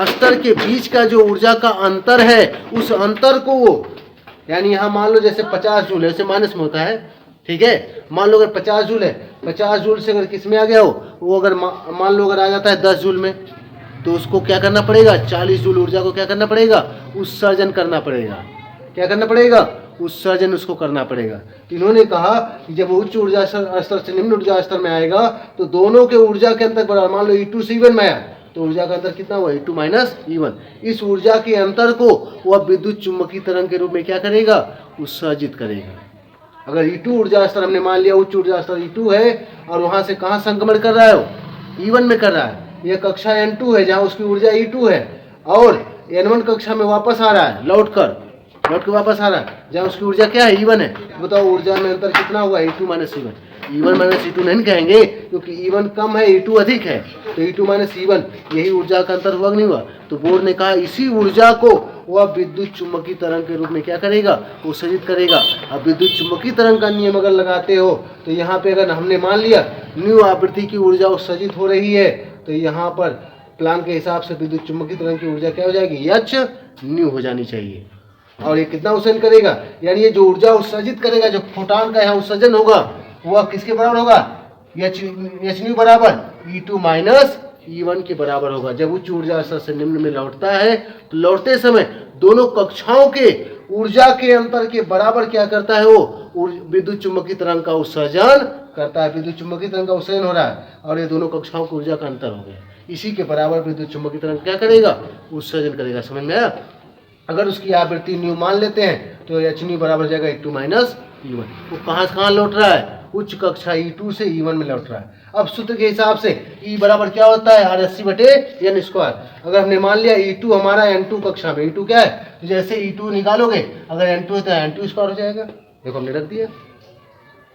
स्तर के बीच का जो ऊर्जा का अंतर है, उस अंतर को वो, यानी यहाँ मान लो जैसे 50 जूल है, जैसे माइनस में होता है, ठीक है। मान लो अगर 50 जूल है, 50 जूल से अगर किस में आ गया हो, वो अगर मान लो अगर आ जाता है 10 जूल में, तो उसको क्या करना पड़ेगा, 40 जूल ऊर्जा को क्या करना पड़ेगा, उत्सर्जन करना पड़ेगा। क्या करना पड़ेगा, उत्सर्जन उसको करना पड़ेगा। तो इन्होंने कहा कि जब उच्च ऊर्जा स्तर से निम्न ऊर्जा स्तर में आएगा तो दोनों के ऊर्जा के अंतर बराबर, मान लो E2 से E1 में आया तो ऊर्जा का अंतर कितना हुआ, E2 - E1। इस ऊर्जा के अंतर को वह विद्युत चुम्बकीय तरंग के रूप में क्या करेगा, उत्सर्जित करेगा। अगर E2 ऊर्जा स्तर हमने मान लिया, उच्च ऊर्जा स्तर E2 है और वहां से कहाँ संक्रमण कर रहा है, वो E1 में कर रहा है। यह कक्षा N2 है जहाँ उसकी ऊर्जा E2 है, और N1 कक्षा में वापस आ रहा है, लौट के वापस आ रहा है जहाँ उसकी ऊर्जा क्या है, E1 है। बताओ ऊर्जा में अंतर कितना हुआ, E2 - E1। E1 - E2 नहीं कहेंगे क्योंकि E1 कम है, E2 अधिक है, तो E2 - E1 यही ऊर्जा का अंतर हुआ नहीं हुआ। तो बोर्ड ने कहा इसी ऊर्जा को वह विद्युत चुम्बकीय तरंग के रूप में क्या करेगा, उत्सर्जित करेगा। अब विद्युत चुम्बकीय तरंग का नियम अगर लगाते हो तो यहाँ पे अगर हमने मान लिया न्यू आवृत्ति की ऊर्जा उत्सर्जित हो रही है, तो यहाँ पर प्लांक के हिसाब से विद्युत चुम्बकीय तरंग की ऊर्जा क्या हो जाएगी, H न्यू हो जानी चाहिए। और ये कितना उत्सर्जन करेगा, यानी ये जो ऊर्जा उत्सर्जित करेगा, जो फोटॉन का यहाँ उत्सर्जन होगा, वह किसके बराबर होगा, H न्यू बराबर E2 - E1 के बराबर होगा। जब उच्च ऊर्जा स्तर से निम्न में लौटता है तो लौटते समय दोनों कक्षाओं के ऊर्जा के अंतर के बराबर क्या करता है, वो विद्युत चुम्बकीय तरंग का उत्सर्जन करता है। विद्युत चुम्बकीय तरंग का उत्सर्जन हो रहा है और ये दोनों कक्षाओं की ऊर्जा का अंतर हो गया, इसी के बराबर विद्युत चुम्बकीय तरंग क्या करेगा, उत्सर्जन करेगा। समझ में आया? अगर उसकी आवृत्ति न्यू मान लेते हैं तो H न्यू बराबर जाएगा E2 - E1। वो कहाँ से कहाँ लौट रहा है, उच्च कक्षा E2 से E1 में लौट रहा है। अब सूत्र के हिसाब से E बराबर क्या होता है, R80/N²। अगर हमने मान लिया E2 हमारा N2 कक्षा में, E2 क्या है, तो जैसे E2 निकालोगे अगर N2 है तो N2² हो जाएगा। देखो हमने रख दिया,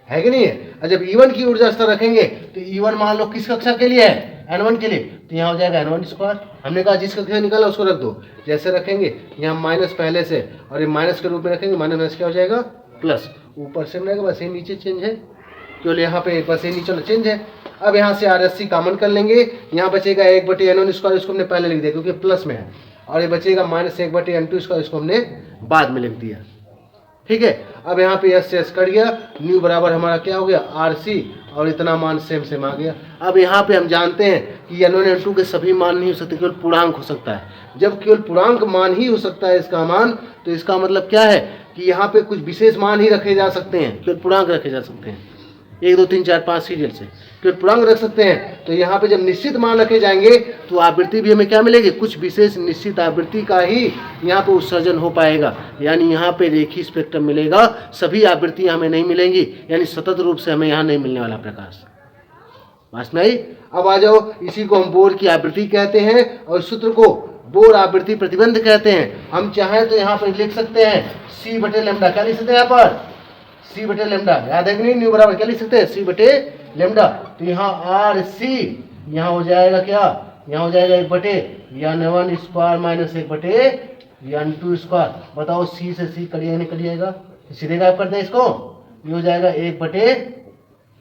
है कि नहीं है। और जब E1 की ऊर्जा स्तर रखेंगे तो E1 मान लो किस कक्षा के लिए है, N1 के लिए, तो यहाँ हो जाएगा N1²। हमने कहा जिस कक्षा निकाला उसको रख दो, जैसे रखेंगे यहाँ माइनस पहले से और ये माइनस के रूप में रखेंगे, माइनस क्या हो जाएगा, प्लस। ऊपर से रहेगा, बस ये नीचे चेंज है, केवल यहाँ पे बस ये नीचे चेंज है। अब यहाँ से R80 कॉमन कर लेंगे, यहाँ बचेगा 1/N1², इसको हमने पहले लिख दिया क्योंकि प्लस में है, और ये बचेगा -1/N2², इसको हमने बाद में लिख दिया, ठीक है। अब यहाँ पे S से S कट गया, न्यू बराबर हमारा क्या हो गया, RC, और इतना मान सेम आ गया। अब यहाँ पे हम जानते हैं कि N1 N2 के सभी मान नहीं हो सकते, केवल पूर्णांक हो सकता है। जब केवल पूर्णांक मान ही हो सकता है इसका मान, तो इसका मतलब क्या है कि यहाँ पे कुछ विशेष मान ही रखे जा सकते हैं, केवल पूर्णांक रखे जा सकते हैं। 1 2 3 4 5 सीरियल से केवल पूर्णांक रख सकते हैं। तो यहाँ पे जब निश्चित मान रखे जाएंगे तो आवृत्ति भी हमें क्या मिलेगी, कुछ विशेष निश्चित आवृत्ति का ही यहाँ पे उत्सर्जन हो पाएगा, यानी यहाँ पे रेखीय स्पेक्ट्रम मिलेगा, सभी आवृत्तियाँ हमें नहीं मिलेंगी, यानी सतत रूप से हमें यहाँ नहीं मिलने वाला प्रकाश। समझ में आई? अब आ जाओ, इसी को हम बोर की आवृत्ति कहते हैं और सूत्र को बोर आवृत्ति प्रतिबंध कहते हैं। हम चाहें तो यहाँ पर लिख सकते हैं C/λ, क्या लिख सकते हैं यहाँ पर, C/λ, याद है कि नहीं, न्यू बराबर क्या लिख सकते हैं, C/λ। तो यहाँ RC यहाँ हो जाएगा क्या, यहाँ हो जाएगा 1/N1² - 1/N2²। बताओ C से C कटिएगा नहीं कटिएगा, सीधे गायब कर दे इसको, ये हो जाएगा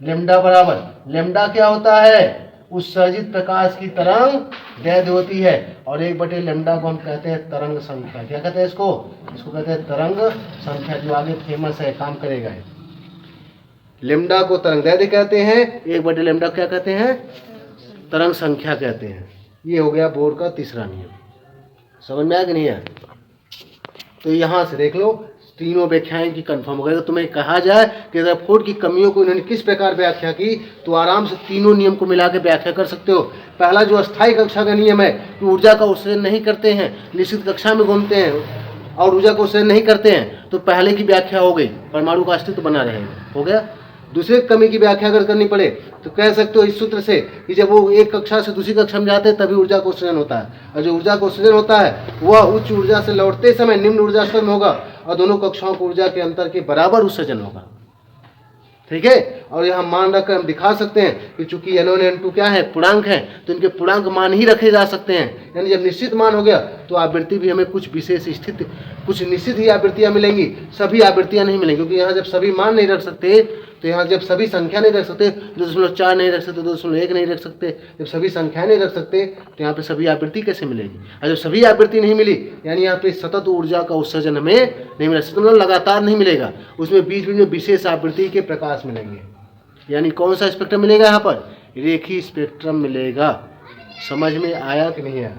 1/λ बराबर, लैम्डा क्या होता है, उत्सर्जित प्रकाश की तरंग दैर्घ्य होती है, और 1/λ को हम कहते हैं तरंग संख्या। क्या कहते हैं इसको कहते हैं तरंग संख्या, जो आगे फेमस है, काम करेगा। लेमडा को तरंगदैर्घ्य कहते हैं, 1 बटे लेमडा क्या कहते हैं, तरंग संख्या कहते हैं। ये हो गया बोर का तीसरा नियम। समझ में आया कि नहीं आया? तो यहाँ से देख लो तीनों व्याख्याएं की कंफर्म हो गई। तो तुम्हें कहा जाए कि रदरफोर्ड की कमियों को इन्होंने किस प्रकार व्याख्या की, तो आराम से तीनों नियम को मिला के व्याख्या कर सकते हो। पहला जो अस्थायी कक्षा का नियम है कि ऊर्जा का उत्सर्जन नहीं करते हैं, निश्चित कक्षा में घूमते हैं और ऊर्जा का उत्सर्जन नहीं करते हैं, तो पहले की व्याख्या हो गई, परमाणु का अस्तित्व बना रहेगा, हो गया। दूसरे कमी की व्याख्या अगर करनी पड़े तो कह सकते हो इस सूत्र से कि जब वो एक कक्षा से दूसरी कक्षा में जाते हैं तभी ऊर्जा का उत्सर्जन होता है, और जो ऊर्जा का उत्सर्जन होता है वह उच्च ऊर्जा से लौटते समय निम्न ऊर्जा स्तर में होगा और दोनों कक्षाओं को ऊर्जा के अंतर के बराबर उत्सर्जन होगा। ठीक है, और यहाँ मान रखकर हम दिखा सकते हैं कि चूंकि N1 N2 क्या है, पूर्णांक है, तो इनके पूर्णांक मान ही रखे जा सकते हैं। यानी जब निश्चित मान हो गया तो आवृत्ति भी हमें कुछ विशेष स्थिति, कुछ निश्चित ही आवृत्तियां मिलेंगी, सभी आवृत्तियां नहीं मिलेंगी, क्योंकि यहाँ जब सभी मान नहीं रख सकते, तो यहाँ जब सभी संख्या नहीं रख सकते, 2.4 नहीं रख सकते, 2.1 नहीं रख सकते, जब सभी संख्या नहीं रख सकते तो यहाँ पे सभी आवृत्ति कैसे मिलेगी? और जब सभी आवृत्ति नहीं मिली यानी यहाँ पे सतत ऊर्जा का उत्सर्जन हमें नहीं मिला, मतलब लगातार नहीं मिलेगा, उसमें बीच में विशेष आवृत्ति के प्रकाश मिलेंगे। यानी कौन सा स्पेक्ट्रम मिलेगा? यहाँ पर रेखीय स्पेक्ट्रम मिलेगा। समझ में आया कि नहीं आया?